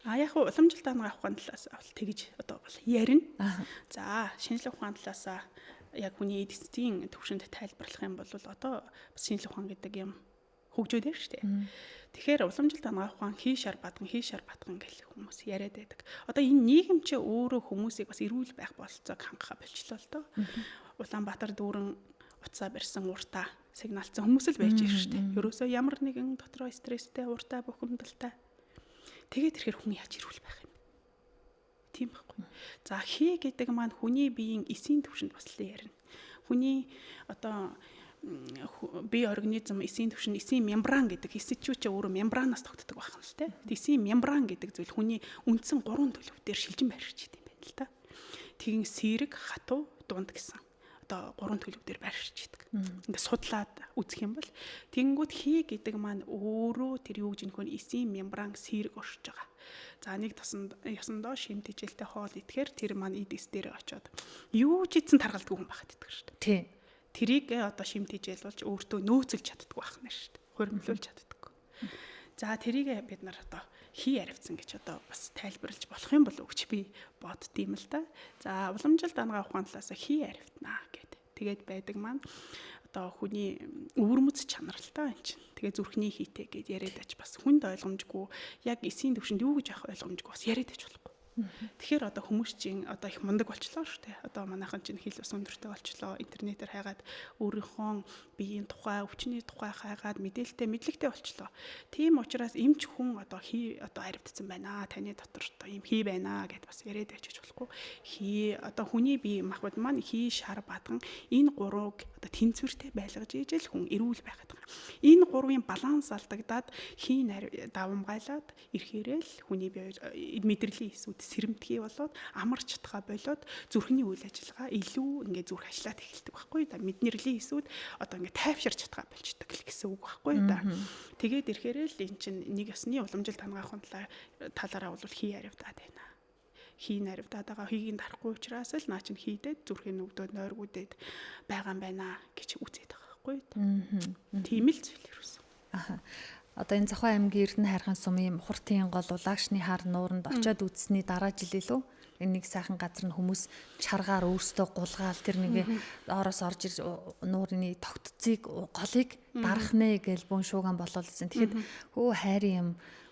Яг уламжлалт ангаах ухааны талаас бол тэгж одоо бол ярина. За шинжлэх ухааны талаас яг хүний эдгэцийн төвшөнд тайлбарлах юм бол одоо бас шинжлэх ухаан гэдэг юм хөгжөөд байна шүү дээ. Тэгэхээр уламжлалт ангаах ухаан хий шар бадган гэх хүмүүс яриад байдаг. Одоо энэ нийгэм чи өөрөө хүмүүсийг бас эрүүл байх бололцоог хангахаа болчлоо л доо. Улаанбаатар дүүрэн уцаа барьсан уртаа сигналцсан хүмүүс л байж ирж шүү дээ. Ерөөсөө ямар нэгэн дотроо стресстэй, уртаа бухимдалтай. Тэгээд ирэхээр хүн яаж эрүүл байх юм. Тийм байхгүй. За хий гэдэг маань хүний биеийн эсийн түвшинд бас л ярина. Хүний одоо бие организм эсийн түвшин эсийн мембран гэдэг эсчүүч өөрөө мембранаас тогтдог байх юм л те. Эсийн мембран гэдэг зүйл хүний үндсэн 3 төлөвдөр шилжин байршиж идэм байна л та. Тэгин сэрэг, хатуу, дунд гэсэн одоо 3 төлөвдөр байршиж идэг. Ингээ судлаад үзэх юм бол тэгэнгүүт хий гэдэг маань өөрөө тэр юу гэж нөхөн эсийн мембран сэрэг оршиж байгаа. За нэг ясандоо шимт хичээлтэй хоол идэхээр тэр маань эдэс дээр очиод юу ч ийдсэн таргалдгүй хүн байхад идэг шүү дээ. Тийм. Тэрийг одоо шимт хичээл болж өөртөө нөөцөлж чаддаггүй байна шүү дээ. Хуримлуулж чаддаггүй. За тэрийг бид нар одоо хий аривцсан гэж одоо бас тайлбарлаж болох юм болов уу гэж би боддtiin л да. За уламжлалт ангаах ухааны талаас хий аривтнаа гэдэг. Тэгээд байдаг маань одоо хүний өвөрмөц чанар л та энэ чинь. Тэгээ зүрхний хийтэй гэж яриад ач бас хүнд ойлгомжгүй яг эсийн төвшөнд юу гэж авах ойлгомжгүй бас яриад ач болохгүй. Тэгэхээр одоо хүмүүс чинь одоо их мундаг болчлоо шүү дээ. Одоо манайхан чинь хэл ус өндөртэй болчлоо. Интернетээр хайгаад өөрийнхөө биеийн тухай, өвчний тухай хайгаад мэдлэгтэй болчлоо. Тийм учраас эмч хүн одоо аривдсан байна. Таны дотор одоо ийм хий байна гэд бас яриад байж болохгүй. Хий одоо хүний бие махбод маань хий, шар, бадган энэ гурвыг одоо тэнцвэртэй байлгаж ижил хүн эрүүл байгаад байгаа. Энэ гурвын баланс алдагдаад хий давамгайлаад ирэхээрэл хүний бие мэдрэлийн эсүүд сэрэмтгий болоод амарч чадхаа болоод зүрхний үйл ажиллагаа илүү ингээ зүрх ажиллаад эхэлдэг байхгүй да. Мэднэрлийн эсүүд одоо ингээ тайвширч чадхаа болчдөг гэсэн үг байхгүй да. Тэгээд ирэхээрэл эн чинь нэг ёсны уламжлалт ангаах талаараа бол хий аривдаад байна. Хий наривдаад байгаа хийг дарахгүй учраас л наа чинь хийдээд зүрхийн өвдөд нойргуудад байгаа юм байна гэж үзээд байгаа байхгүй да. Тийм л зүйл юусэн. Одоо энэ Зохион аймгийн Эрдэнэ хайрхан сумын Мухартын гол улагшны хар нууранд очиод үзсний дараа жил илүү энэ нэг сайхан газар нь хүмүүс чаргаар өөрсдөө гулгаал тэр нэг ороос орж ирж нуурны тогтцыг голыг дарах нэ гэж бүүн шууган болоолсон. Тэгэхэд хөө хайрын юм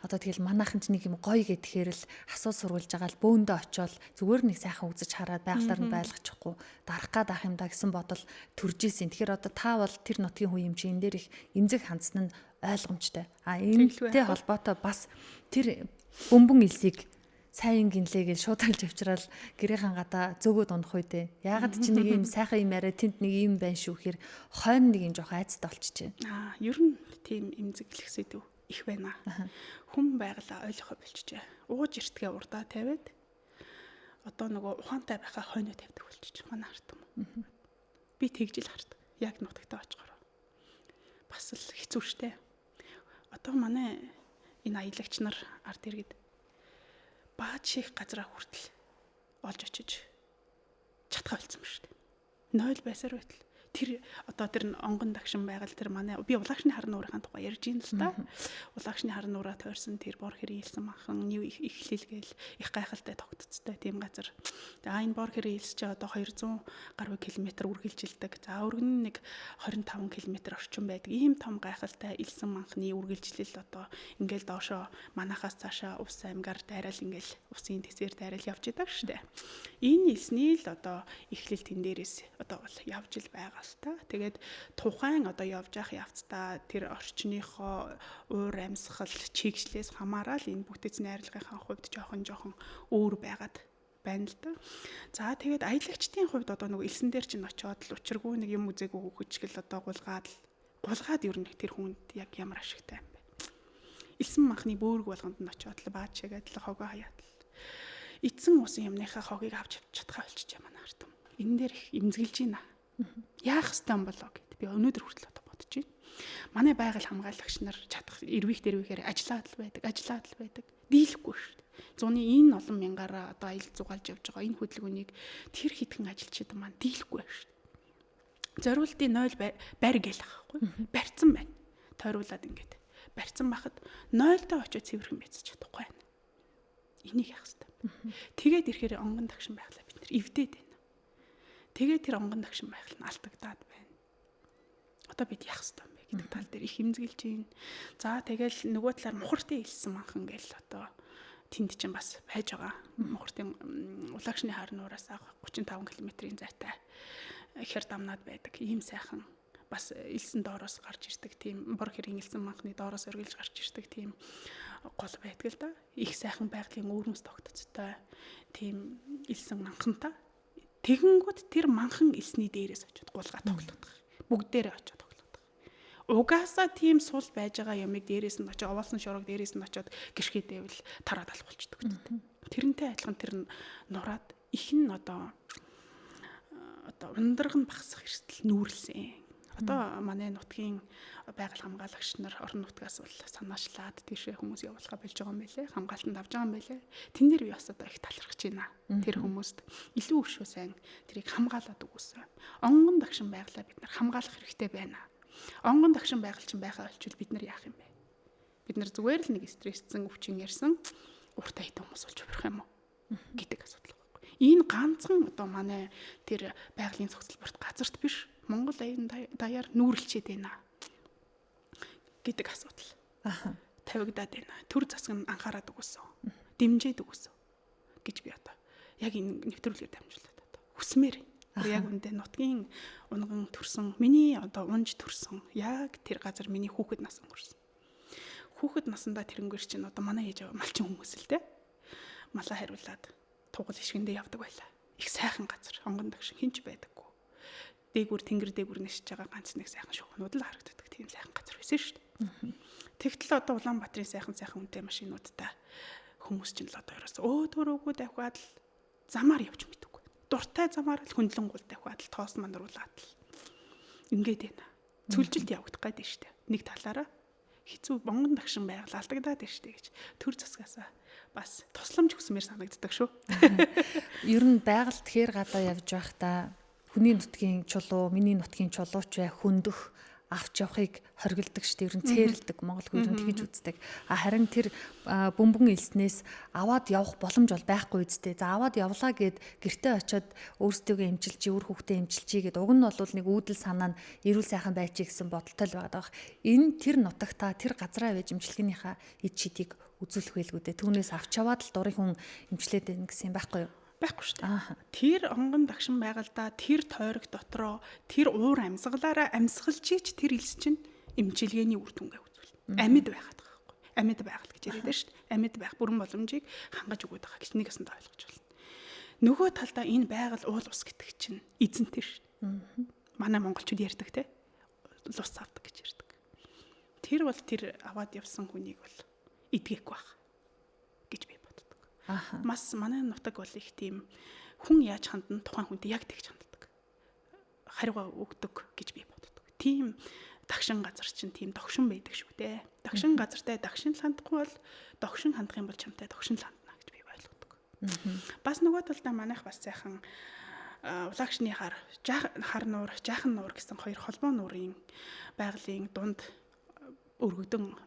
одоо тэгэл манайхан ч нэг юм гоё гэхээр л асуу сурвалж байгаа л бөөндөө очиод зүгээр нэг сайхан үзэж хараад байгалаар нь байлгачихгүй дарах гад ах юм да гэсэн бодол төрж исэн. Тэгэхээр одоо та бол тэр нутгийн хүн юм чи энэ дээр их эмзэг хандсан нь ойлгомжтой. Энэтэй холбоотой бас тэр бөмбөн элсийг сайн гинлээ гэж шуудалж авчраад гэрийн гадаа зөөгөөд унах үедээ яагаад чи нэг юм сайхан юм яриа тэнд нэг юм байна шүү гэхээр хойно нэг юм жоох айцтай болчихжээ. Ер нь тийм эмзэглэх сэдв их байна. Хүн байгалаа ойлгохоо болчихжээ. Ууж иртгээ урдаа тавиад одоо нөгөө ухаантай байхаа хойно тавьдаг болчих манай ард юм. Би тэгж л хардаг. Яг нутагтаа очихоор. Бас л хэцүү шттэ. Одоо манай энэ аялагч нар ард иргэд баад ших газраа хүртэл олж очиж чадхаа болсон шүү дээ. 0 байсаар байтал тэр одоо тэр онгон дагшин байгаль тэр манай би улагшны хар нуурын тухай ярьж байна л да. Улагшны хар нуураа тойрсон тэр бор хэрийн илсэн махан new ихлэлгээл их гайхалтай тогтцтой тийм газар. За энэ бор хэрийн илс чи одоо 200 гаруй километр үргэлжилдэг. За өргөн нэг 25 км орчим байдаг. Ийм том гайхалтай илсэн манхны үргэлжлэл одоо ингээл доошоо манахаас цаашаа ус аймгаар дайраал ингээл усын тэсээр дайраал явж идэг штэ. Энэ илсний л одоо ихлэл тэн дээрээс одоо бол явж ил байгаа. Тэгээд тухайн одоо явж явах явцдаа тэр орчныхоо уур амьсгал чигшлээс хамаарал энэ бүтэц найрлагынхаа хувьд жоохон өөр байгаад байна л да. За тэгээд аялагчдын хувьд одоо нөгөө элсэн дээр чинь очиод л учиргүй нэг юм үзээгүй хөвчгөл одоо гулгаад ер нь тэр хүнд яг ямар ашигтай юм бэ? Элсэн махны бөөрг болгонд нь очиод л баад чигээд л хогоо хаяад л эцэн усан юмныхаа хогийг авч чадхаа болчих юм аа харт. Энэ дээр их имзгэлж байна. Яах ёстой юм болоо гэд би өнөөдөр хүртэл одоо бодож байна. Манай байгаль хамгаалагч нар чадах дэрвэхээр ажиллаад л байдаг. Дийлэхгүй шүү дээ. Зуны энэ олон мянгаараа одоо аялал зугаалж явж байгаа энэ хөдөлгөөнийг тэр хитгэн ажилчид маань дийлэхгүй шүү дээ. Зориултын 0 барь гээл ахгүй. Барьцсан байна. Тойруулаад ингээд барьцсан бахад 0-д очиж цэвэрхэн байцаж чадахгүй байна. Энийг яах вэ? Тэгээд ирэхээр онгон тагшин байглаа бид нар эвдээд байна. Тэгээд тэр онгон тагшин байглал нь алдагдаад байна. Одоо бид яах вэ гэдэг тал дээр их хэмзгэлж байна. За тэгэл нөгөө талаар мухартын илсэн манхан гээл одоо тэнд чинь бас байж байгаа. Мухартын улагшны хар нуураас 35 км-ийн зайтай ихэр дамнаад байдаг. Ийм сайхан бас илсэн доороос гарч ирдэг тийм бор хэргийн илсэн манхны доороос өргөлж гарч ирдэг тийм гол байдаг л да. Их сайхан байгалийн өөрмөс тогтцтой тийм илсэн манхантай. Тэгэнгүүт тэр манхан илсний дээрээс очиод гулгаа тоглох. Бүгдээрээ очиод тоглох. Угаасаа тийм сул байж байгаа ямиг дээрээс нь очиод овоолсон шорог дээрээс нь очиод гიშгээдэвэл тараад алах болчдөг. Тэрнтэй адилхан тэр нураад их нь одоо ундраг нь багасах эрсдэл нүүрлсэн. Одоо манай нутгийн байгаль хамгаалагч нар орон нутгаас бол санаачлаад тийшээ хүмүүс явуулахаа болж байгаа юм байлээ. Хамгаалтанд авч байгаа юм байлээ. Тэн дээр би бас одоо их талархаж байна. Тэр хүмүүст илүү өшөө сайн тэрийг хамгаалаад өгөөсөн. Онгон дагшин байглаа бид нар хамгаалах хэрэгтэй байна. Онгон дагшин байгаль чинь байхаа болчвол бид нар яах юм бэ? Бид нар зүгээр л нэг стрессцэн өвчин ярьсан уртаа хитэн хүмүүс болж өрөх юм уу гэдэг асуудал байхгүй. Энэ ганцхан одоо манай тэр байгалийн зохицолборт газарт биш Монгол аян даяар нүүрлчихэд байна гэдэг асуудал. Тавигдаад байна. Төр засаг нь анхаарад өгсөн. Дэмжиж өгсөн гэж би одоо яг энэ нэвтрүүлгээр дамжуулаад одоо хүсмээр байна. Яг үндэ нутгийн унган төрсөн миний одоо унж төрсөн яг тэр газар миний хүүхэд нас өнгөрсөн. Хүүхэд насандаа тэрнгэр чинь одоо манай ээж аваа малчин хүмүүс л дээ. Малаа хариулаад тугал ишгэндээ явдаг байлаа. Их сайхан газар, онгон дагш хинч байдаггүй. Дээгүр тэнгэр дээгүр нэшиж байгаа ганц нэг сайхан шугнууд л харагддаг тийм сайхан газар байсан шүү дээ. Тэгтэл одоо Улаанбаатарын сайхан үнэтэй машинуудтай хүмүүс чинь л одоо ерөөсөө төрөөгөө давхаад л замаар явж мэдэггүй. Дуртай замаар л хөндлөн гул давхаад л тоос манруулаад л ингээд байна. Цүлжилт явагдах гээд шүү дээ. Нэг талаараа хэцүү бонгон дагшин байгаль алдагдаад байна шүү дээ гэж төр засгаасаа бас тусламж хүсмээр санагддаг шүү. Ер нь байгальд хээр гадаа явж байхдаа хүний нутгийн чулуу, миний нутгийн чулууч бай хөндөх авч явахыг хоригддаг шүү дээ. Ер нь цээрэлдэг Монгол хүү ер нь тэгж үздэг. Харин тэр бөмбөн элснээс аваад явах боломж бол байхгүй үстэй. За аваад явлаа гэд гэртээ очиод өөрсдөө эмчилж, өөр хүүхдээ эмчилчихье гэд уг нь бол нэг үүдэл санаа нь эрүүл сайхан байчи гэсэн бодолтой л байдаг. Энэ тэр нутагтаа тэр газраа байж эмчилгээнийхаа эд шидийг үзүүлэх байлгүй дээ. Түүнээс авч аваад л дурын хүн эмчлээд байна гэсэн юм байхгүй юу? Байхгүй шүү дээ. Тэр онгон дагшин байгальдаа тэр тойрог дотроо тэр уур амьсгалаараа амьсгалжиж тэр илс чинь эмчилгээний үр дүнгээ үзүүл. Амьд байгаад байгаа байхгүй. Амьд байгаль гэж яриад байна шүү дээ. Амьд байх бүрэн боломжийг хангаж өгöd байгаа гэж нэгээс нь ойлгож байна. Нөгөө талдаа энэ байгаль уул ус гэдэг чинь эзэнтэй шүү дээ. Манай монголчууд ярьдаг те. Лус авдаг гэж ярьдаг. Тэр бол тэр аваад явсан хүнийг бол идгээхгүй байх гэж би Мас манай нутаг бол их тийм хүн яаж хандна тухайн хүнтэй яг тэгж ханддаг. Хариугаа өгдөг гэж би боддог. Тийм дагшин газар чинь тийм догшин байдаг шүү дээ. Дагшин газартай дагшин л хандахгүй бол догшин хандах юм бол чамтай догшин л хандна гэж би ойлгодог. Бас нөгөө талдаа манайх бас сайхан улагшны хар нуур, жаахан нуур гэсэн хоёр холбоо нуурын байгалийн дунд өргөдөн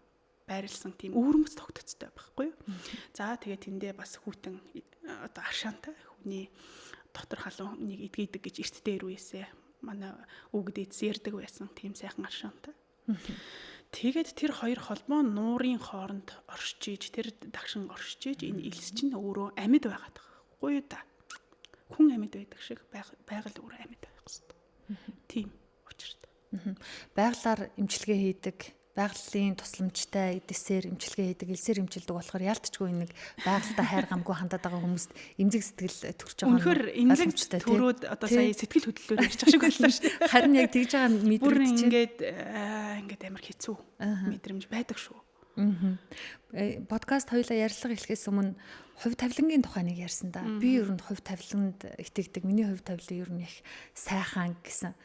байрлсан тийм өвөрмөц тогтцтой байхгүй юу. За тэгээ тэндээ бас хүүтэн одоо аршаантай хүний дотор халуун нэг идгээдэг гэж эрт дээр үесээ манай өвгд эдс ярддаг байсан тийм сайхан аршаантай. Тэгээд тэр хоёр холбоо нуурын хооронд оршиж тэр дагшин оршиж энэ илс чинь өөрөө амьд байгаад байгаа байхгүй юу та. Хүн амьд байдаг шиг байгаль өөрөө амьд байх хэрэгтэй. Тийм учиртай. Байгалаар эмчилгээ хийдэг байгалийн тусламжтай эдсээр эмчилгээ хийдэг, элсээр эмчилдэг болохоор яалтчгүй нэг байгальтай хайр гамгүй хандаад байгаа хүмүүст эмзэг сэтгэл төрж байгаа. Үнэхээр эмзэг төрөөд одоо сая сэтгэл хөдлөлөөр ярьж байгаа шиг байлаа шүү дээ. Харин яг тэгж байгаа нь бүр мэдрэгдэж ингээд амар хэцүү мэдрэмж байдаг шүү. Подкаст хоёлаа ярилцлага эхлэхээс өмнө хувь тавилангийн тухай нэг ярьсан да. Би ер нь хувь тавиланд итгэдэг. Миний хувь тавилан ер нь их сайхан гэсэн.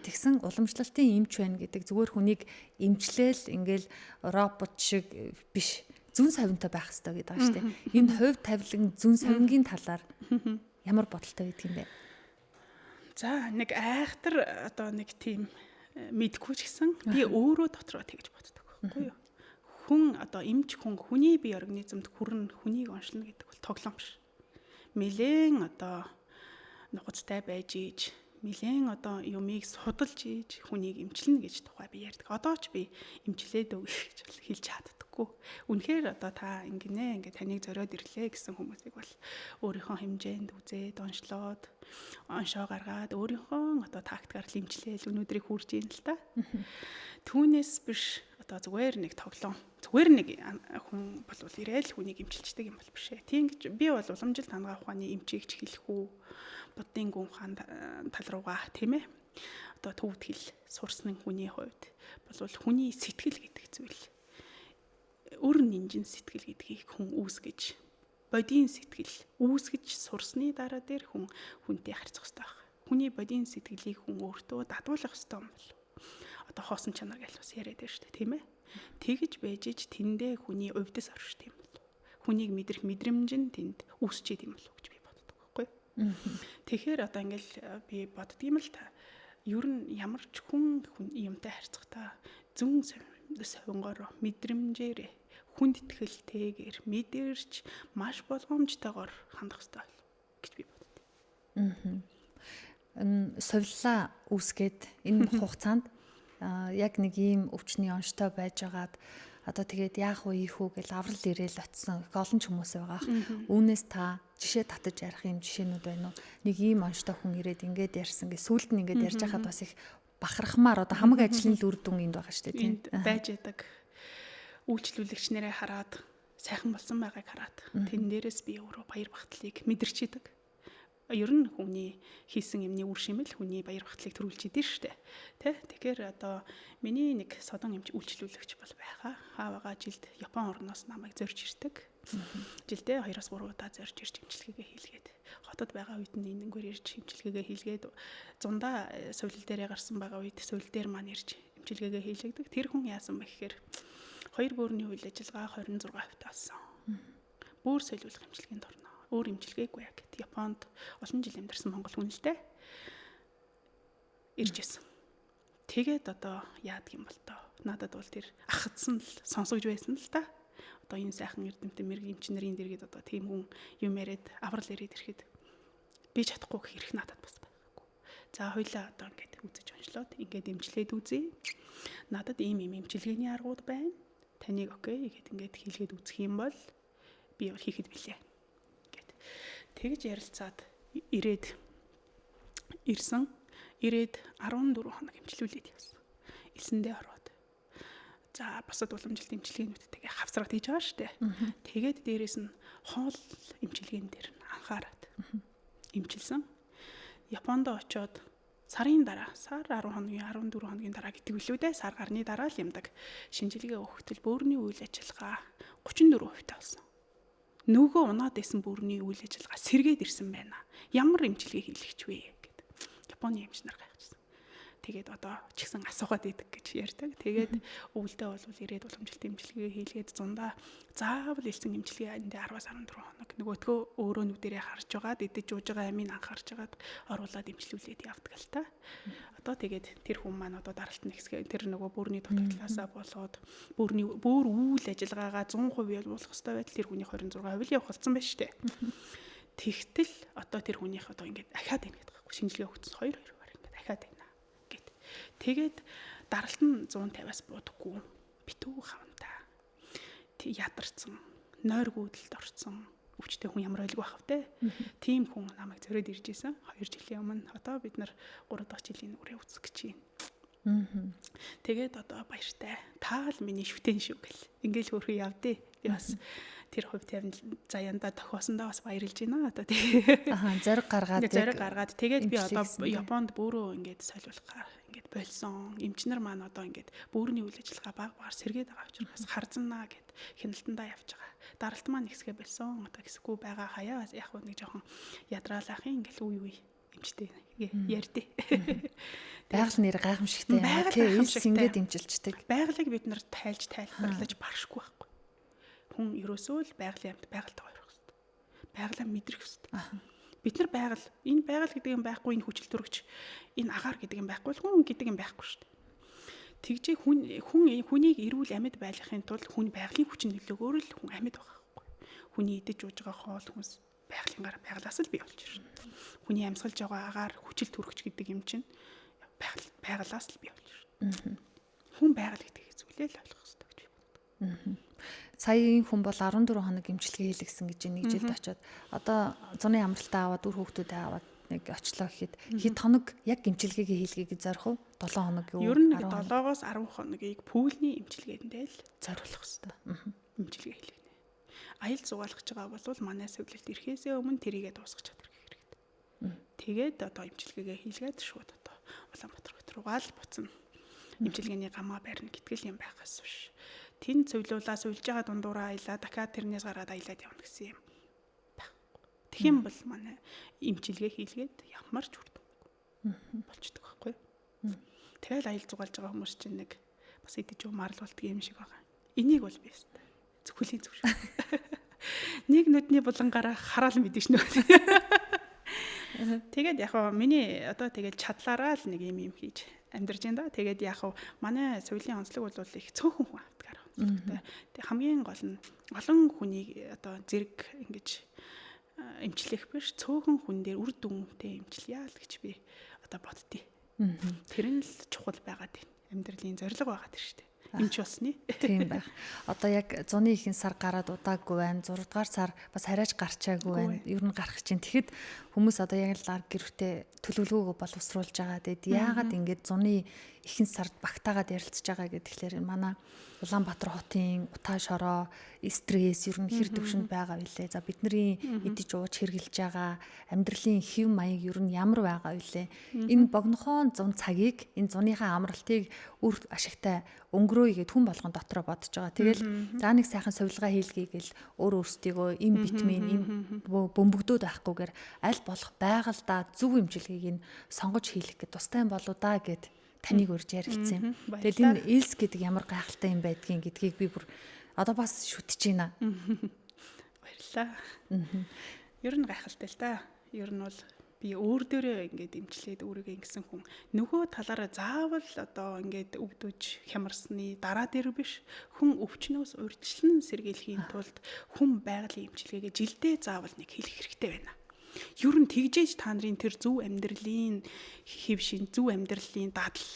Тэгсэн уламжлалтын эмч байна гэдэг зүгээр хүнийг эмчлээл ингээл робот шиг биш. Зүн совинтой байх хэрэгтэй гэдэг байгаа шүү дээ. Энэ хувь тавилан зүн совингийн талаар ямар бодолтой байдаг юм бэ? За нэг айхтар одоо нэг тийм мэдгүй ч гэсэн би өөрөө дотроо тэгж боддог байхгүй юу? Хүн одоо эмч хүн хүний бие организмд хүрэн хүнийг оншилно гэдэг бол тоглоом биш. Нэлээн одоо нухацтай байж ийж, нэлээн одоо юмыг судалж ийж хүнийг эмчилнэ гэж тухай би ярьдаг. Одоо ч би эмчлээд өг гэж хэлж чаддаггүй. Үнэхээр одоо та ингэнэ ингээд таныг зориод ирлээ гэсэн хүмүүсийг бол өөрийнхөө хэмжээнд үзээд онцлоод оншоо гаргаад өөрийнхөө одоо тактикаар эмчлээл өнөөдрийг хүрж ийн л та. Түүнээс биш одоо зүгээр нэг тоглоом. Зүгээр нэг хүн болвол ирээл хүнийг эмчилждэг юм бол биш ээ. Тийм гэж би бол уламжлалт хангаа ухааны эмчийг ч хэлэх үү. Буддын гүн ухаан тал руугаа тийм ээ. Одоо төвд хэл сурсан хүний хувьд болвол хүний сэтгэл гэдэг зүйл. Өр нинжин сэтгэл гэдгийг хүн үүсгэж, бодийн сэтгэл үүсгэж сурсны дараа дээр хүн хүнтэй харьцах хэрэгтэй байна. Хүний бодийн сэтгэлийг хүн өөртөө дадуулах хэрэгтэй юм бол одоо хоосон чанар гэж бас яриад байна шүү дээ, тийм ээ. Тэгж байж ич тэндээ хүний өвдөс оршд юм бол хүнийг мэдрэх мэдрэмж нь тэнд үүсчихэд юм болов гэж би боддог байхгүй. Тэгэхээр одоо ингээл би боддгийм л та ер нь ямар ч хүн юмтай харьцахдаа зүн совингоор мэдрэмжээр хүнд итгэлтэйгээр мэдэрч маш болгоомжтойгоор хандах хэрэгтэй гэж би боддог. Совиллаа үүсгээд энэ хугацаанд яг нэг ийм өвчний онцтой байжгаад одоо тэгээд яах вэ ийх үү гэж аврал ирээл очисон их олон ч хүмүүс байгаа. Үүнээс та жишээ татаж ярих юм жишээнүүд байна уу? Нэг ийм онцтой хүн ирээд ингээд ярьсан гэж сүулт нь ингээд ярьж байхад бас их бахархмаар одоо хамаг ажлын үр дүн энд байгаа шүү дээ тийм байж байдаг. Үйлчлүүлэгч нэрээ хараад сайхан болсон байгааг хараад тэн дээрээс би өөрөө баяр багтлыг мэдэрчээдэг. Ер нь хүний хийсэн юмны үр шимэл хүний баяр багтлыг төрүүлж идэв штэ. Тэ? Тэгэхээр одоо миний нэг содон эмч үйлчлүүлэгч бол байгаа. Хаавага жилд Япон орноос намайг зорж ирдэг. Жилдээ 2-3 удаа зорж ирж эмчилгээгээ хийлгээд. Хотод байгаа үед нь энэнгээр ирж эмчилгээгээ хийлгээд зундаа сувлил дээрээ гарсан байгаа үед сувлил дээр маань ирж эмчилгээгээ хийлгдэг. Тэр хүн яасан бэ гэхээр 2 бөөрийн үйл ажиллагаа 26% таасан. Бөөр солиулах эмчилгээнд орно. Өөр эмчилгээгүй яг гэт Японд олон жил амьдарсан монгол хүн л дээ ирж байсан. Тэгээд одоо яадаг юм бол тоо надад бол тэр ахадсан л сонсогж байсан л та. Одоо энэ сайхан эрдэмтэн мэрэг эмчнэрийн дэргэд одоо тийм хүн юм яриад аврал ирээд ирэхэд би чадахгүй хэрэг надад бас байхгүй. За хоёлаа одоо ингээд үзэж онцлоод ингээд эмчлээд үзье. Надад ийм эмчилгээний аргууд байна. Таныг окей гэхэд ингээд хийлгээд үзэх юм бол би хийхэд билээ. Тэгж ярилцаад ирсэн 14 хоног эмчилүүлээд явсан. Элсэндээ ороод. За бусад уламжлалт эмчилгээнүүдтэйгээ хавцраад хийж байгаа штэ. Тэгээд дээрэс нь хоол эмчилгээн дээр анхаарат эмчилсэн. Японд очоод сарын дараа сар 10 хоногийн 14 хоногийн дараа гэдэг үлээ дээ. Сар гарны дараа л юмдаг. Шинжилгээ өгөхтөл бөөрийн үйл ажиллагаа 34% таасан. Нөгөө унаад байсан бүрний үйл ажиллагаа сэргээд ирсэн байна. Ямар эмчилгээ хийлгэж вэ гэдэг. Японы эмч нар гайхажсэн. Тэгээд одоо ч гэсэн асуугаад идэг гэж ярьдаг. Тэгээд өвөлдөө бол ирээд уламжлалт эмчилгээ хийлгээд зундаа заавал элсэн эмчилгээ энд 10-аас 14 хоног нөгөөдгөө өөрөө нүдэрээ харж байгаад идэж ууж байгаа амийг анхаарч байгаад оруулаад эмчилүүлээд явдаг л та. Одоо тэгээд тэр хүн маань одоо даралтны хэсгээ тэр нөгөө бүрний дутагдлаасаа болоод бүр үйл ажиллагаагаа 100% явуулах хэрэгтэй байтал тэр хүний 26% явах болсон байна шүү дээ. Тэгтэл одоо тэр хүнийх одоо ингээд ахаад байна гэдэг байхгүй шинжилгээ өгсөн 2 баг ингээд ахаад байна гэд. Тэгээд даралт нь 150-аас буудаггүй битүү хавантаа. Ядарсан, нойргүйдэлд орсон өвчтэй хүн ямар ойлгүй байх вэ? Тийм хүн намайг зориод ирж исэн 2 жилийн өмнө. Одоо бид нар 3 дахь жилийн үрээ үзэх гэж байна. Тэгээд одоо баяртай. Та л миний шүтэн шүү гэл. Ингээл хөрхөө явдээ. Би бас тэр хувь тавин заяанда тохиосондоо бас баярлж байна. Одоо тий. Зориг гаргаад тэгээд би одоо Японд бөөрөө ингээд солиулахаар ингээд болсон. Эмчнэр маань одоо ингээд бөөрийн үйл ажиллагаа баг сэргээд байгаа учраас харзанаа гэд хяналтандаа явж байгаа. Даралт маань ихсгээ болсон. Одоо хэсэггүй байгаа хаяа яг нэг жоохон ядраалахын ингээл үе эмчтэй ярьдээ. Байгаль нэр гайхамшигтай яа. Кейс ингээд эмчилждэг. Байгалыг бид нар тайлбарлаж баршгүй байхгүй. Хүн ерөөсөө л байгалийн амьд байгальтай байх хэрэгтэй. Байгалаа мэдрэх хэрэгтэй. Бид нар энэ байгаль гэдэг юм байхгүй, энэ хүчил төрөгч, энэ агаар гэдэг юм байхгүй, хүн гэдэг юм байхгүй шүү дээ. Тэгжээ хүнийг эрүүл амьд байлгахын тулд хүн байгалийн хүчин нөлөөгөөр л хүн амьд байгаа байхгүй. Хүний идэж ууж байгаа хоол хүнс байгалаас л бий болж ирнэ. Хүний амьсгалж байгаа агаар хүчил төрөгч гэдэг юм чинь байгалаас л бий болж ирнэ. Хүн байгаль гэдэг зүйлээ л ойлгох хэрэгтэй гэж би боддог. Саяын хүн бол 14 хоног эмчилгээ хийлгэсэн гэж нэг жилд очиод одоо зуны амралтаа аваад үр хүүхдүүдэд аваад нэг очлоо гэхэд хэд хоног яг эмчилгээгээ хийлгэе гэж зорих уу? 7 хоног юу? Ер нь 7-оос 10 хоногийг пүүлний эмчилгээндээ л зориулах хэрэгтэй. Эмчилгээ хийлгэнэ. Аялал зугаалгаж байгаа бол манай сувлэлт ирэхээсээ өмнө тэрийгээ дуусгах чадвар хэрэгтэй. Тэгээд одоо эмчилгээгээ хийлгээд шууд одоо Улаанбаатар хот руугаа л буцна. Эмчилгээний гамаа барьна гэтгэл юм байгаас биш. Тэн цувлуулаа сувлж байгаа дундуураа аялаа дахиад тэрнээс гараад аялаад явна гэсэн юм байхгүй. Тэгэх юм бол манай эмчилгээ хийлгээд ямар ч үрдэнгүй болчдөг байхгүй. Тэгэл аялал зугаалж байгаа хүмүүс чинь нэг бас идэж маарл болтго юм шиг байгаа. Энийг бол би өстэй зөвхөлийн зөв шүү. Нэг нүдний булангаараа хараал мэдэж нөө. Тэгээд яг хоо миний одоо тэгээд чадлаараа л нэг юм хийж амьдарч байна да. Тэгээд яг хоо манай сувилийн онцлог бол их цөөхөн хүн автгаар. Тэг хамгийн гол нь олон хүнийг одоо зэрэг ингэж эмчлэх биш цөөхөн хүн дээр үр дүнтэй эмчилъя л гэж би одоо боддتي. Тэр нь л чухал байгаад амьдралын зорилго байгаад шүү дээ. Эмч болсны. Тийм байх. Одоо яг зуны ихэнх сар гараад удаагүй байна. 6 дугаар сар бас арайж гарчаагүй байна. Ер нь гарах чинь. Тэгэхэд хүмүүс одоо яг л гэрвтээ төлөвлөгөөгөө боловсруулж байгаа. Тэгэд яагаад ингэж зуны ихэнх сард багтаагаад ярилцж байгаа гэхэлэр манай Улаанбаатар хотын утаа шороо, стресс ер нь хэр төвшөнд байгаа вэ? За бидний идэж ууж хэрглэж байгаа амьдралын хэв маяг ер нь ямар байгаа вэ? Энэ богнохоон зун цагийг, энэ зуныхаа амралтыг үр ашигтай өнгөрөөе гэд хүн болгон дотроо бодож байгаа. Тэгэл за нэг сайхан сувилгаа хийлгэе гэл өөр өөрсдийгөө им витамин, им бөмбөгдөөд байхгүйгээр аль болох байгальдаа зөв эмчилгээг нь сонгож хийлгэх гэд тустай болоо да гэд таныг урьж ярилцсан юм. Тэгэл энэ элс гэдэг ямар гайхалтай юм байдгийг гэдгийг би бүр одоо бас шүтэж байна. Баярлалаа. Ер нь гайхалтай л та. Ер нь бол би өөр дээрээ ингээд эмчлээд өөрийгөө ингэсэн хүн нөгөө талаараа заавал одоо ингээд өвдөж хямарсны дараа дээр биш хүн өвчнөөс урьдчилан сэргийлэхийн тулд хүн байгалийн эмчилгээгээ жилдээ заавал нэг хийх хэрэгтэй байна. Ер нь тэгжээж та нарын тэр зөв амьдралын хэв шин зөв амьдралын дадал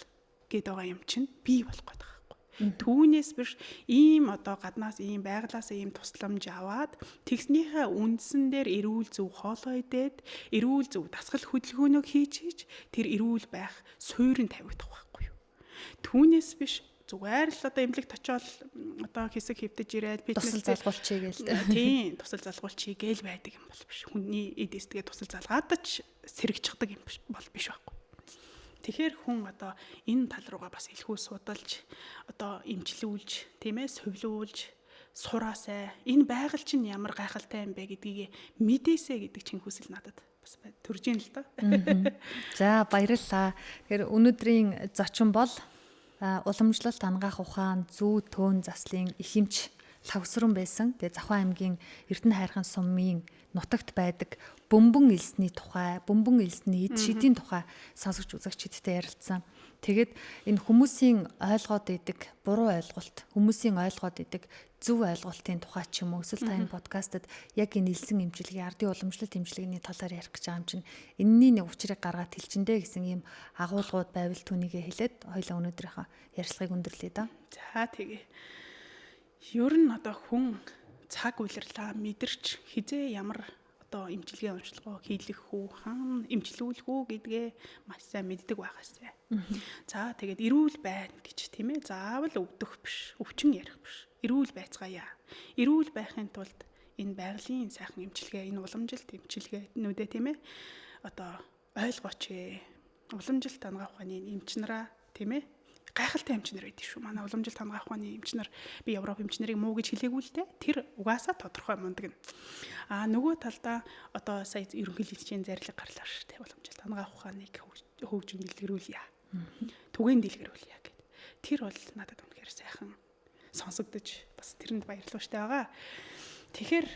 гэдэг байгаа юм чинь бий болох гэдэг байхгүй. Түүнээс биш ийм одоо гаднаас ийм байглаас ийм тусламж аваад тэгснийхээ үндсэн дээр эрүүл зөв хоолой идээд эрүүл зөв дасгал хөдөлгөөнөө хийж тэр эрүүл байх суурин тавигдах байхгүй юу. Түүнээс биш зүгээр л одоо эмнэлэгт очиод одоо хэсэг хөвдөж ирээд тусал залгуулчихъя гээл. Тийм, тусал залгуулчихъя гээл байдаг юм бол биш. Хүний эд эсдгээ тусал залгаад ч сэргийгчдэг юм бол биш байхгүй. Тэгэхээр хүн одоо энэ тал руугаа бас илхүү судалж одоо эмчлүүлж, тийм ээ, сувлуулж сураасай. Энэ байгаль чинь ямар гайхалтай юм бэ гэдгийг мэдээсэй гэдэг чинь хүсэл надад бас төрж ийн л доо. За баярлалаа. Тэгэхээр өнөөдрийн зочин бол уламжлалт ангаах ухаан зүү төөн заслын ихэмч Лавсран байсан. Тэгээ Завхан аймгийн Эрдэнэ хайрхан сумын нутагт байдаг бөмбөн элсний тухай, бөмбөн элсний эд шидийн тухай сонсогч үзэгчдтэй ярилцсан. Тэгээд энэ хүмүүсийн ойлгоод идэг буруу ойлголт, хүмүүсийн ойлгоод идэг зөв ойлголтын тухай ч юм уу эсвэл та энэ подкастад яг энэ элсэн эмчилгээ, ардын уламжлалт эмчилгээний талаар ярих гэж байгаа юм чинь энэний нэг учрыг гаргаад хэлчихэндээ гэсэн ийм агуулгууд байвал түүнийгээ хэлээд хоёлаа өнөөдрийнхөө ярилцлагыг өндөрлөе да. За тэгээ. Ер нь одоо хүн цаг уйлрлаа мэдэрч хизээ ямар одоо эмчилгээ онцлогоо хийлгэх үү, хаана эмчлүүлэх үү гэдгээ маш сайн мэддэг байгаасай. За тэгээд эрүүл байна гэж тийм ээ. Заавал өвдөх биш, өвчин ярих биш. Эрүүл байцгаая. Эрүүл байхын тулд энэ байгалийн сайхан эмчилгээ, энэ уламжилт эмчилгээнүүдээ тийм ээ. Одоо ойлгооч ээ. Уламжилт хангаах ухааны эмч нараа тийм ээ. Гайхалтай эмч нар байдаг шүү. Манай уламжилт хангаах ухааны эмч нар би Европ эмч нарыг муу гэж хэлээгүй л дээ. Тэр угаасаа тодорхой мундаг нь. Нөгөө талдаа одоо сая ерөнхийлөгчийн зарлиг гарлаа шүү дээ. Уламжилт хангаах ухааныг хөгжин дэлгэрүүлье. Түгээн дэлгэрүүлье гэд. Тэр бол надад үнэхээр сайхан сонсогдож бас тэрэнд баярлалтай байгаа. Тэгэхээр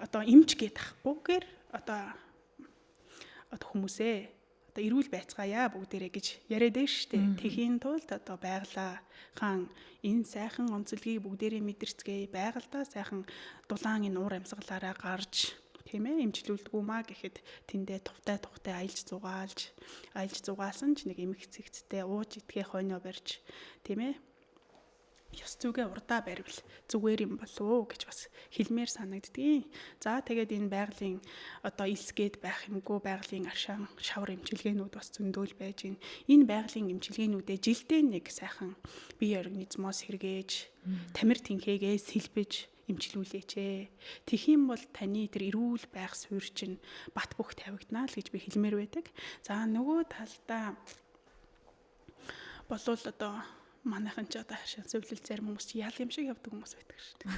одоо эмч гээд ахгүй одоо хүмүүсээ одоо эрүүл байцгаая бүгдээрээ гэж яриад байна шүү дээ. Тэхийн тулд одоо байгалаахан энэ сайхан онцлогийг бүгдээрээ мэдэрцгээе. Байгальдаа сайхан дулаан энэ уур амьсгалаараа гарч тийм ээ эмчлүүлдэггүй маа гэхэд тэндээ тухтай аялж зугаалсан ч нэг эмх цэгцтэй ууж идэхээ хойноо барьж тийм ээ ёс зүгээ урдаа барьвал зүгээр юм болов уу гэж бас хэлмээр санагддгийг. За тэгээд энэ байгалийн одоо илсгээд байх юмгүй байгалийн аршаан шавар эмчилгээнүүд бас зөндөөл байж байна. Энэ байгалийн эмчилгээнүүдээ жилдээ нэг сайхан бие организмоос сэргээж, тамир тэнхээгээ сэлбэж эмчилүүлээч ээ. Тэгхийн бол таны тэр эрүүл байх суурь чинь бат бөх тавигдана л гэж би хэлмээр байдаг. За нөгөө талдаа болвол одоо манайхан ч одоо шансөвлөл зарим хүмүүс ял юм шиг явдаг хүмүүс байдаг шүү дээ.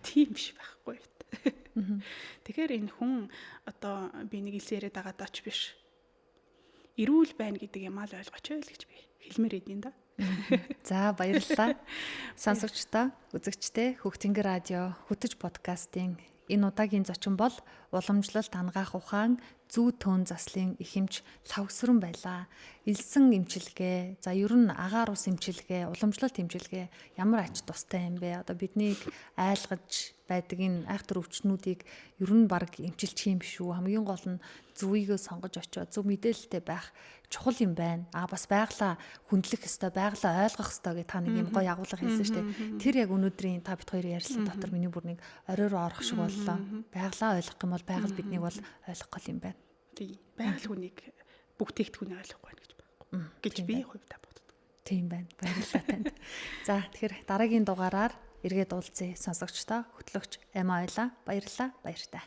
Тийм биш байхгүй. Тэгэхээр энэ хүн одоо би нэг илсээрээ дагаадаач биш. Эрүүл байна гэдэг юм аа л ойлгооч байл гэж би хэлмээр идэв да. За баярлалаа. Сонсогчдоо, үзэгчдээ Хөхтөнгөр радио хөтөж подкастын энэ удаагийн зочин бол уламжлалт хангаах ухаан зүү төөн заслын ихэмж лавсран байлаа. Илсэн эмчилгээ, за ер нь агаар ус эмчилгээ, уламжлалт эмчилгээ ямар ач тустай юм бэ? Одоо биднийг айлгаж байдаг энэ айхтар өвчнүүдийг ер нь баг эмчилчих юм биш үү? Хамгийн гол нь зүвийгөө сонгож очиод зөв мэдээлэлтэй байх чухал юм байна. Бас байгалаа хүндлэх ёстой, байгалаа ойлгох ёстой гэх та нэг юм гоё агуулга хэлсэн шүү дээ. Тэр яг өнөөдрийн та бит хоёрын ярилцлага дотор миний бүр нэг оройр орох шиг боллоо. Байгалаа ойлгох юм бол байгаль биднийг бол ойлгох гол юм байна. Тий. Байгаль хүнийг бүтээгдэхүүнээ ойлгохгүй байх гэж би хувьдаа боддог. Тийм байна. Баярлалаа танд. За тэгэхээр дараагийн дугаараар эргээд уулзъя сонсогчдоо. Хөтлөгч Эма Ойла баярлалаа. Баяртай.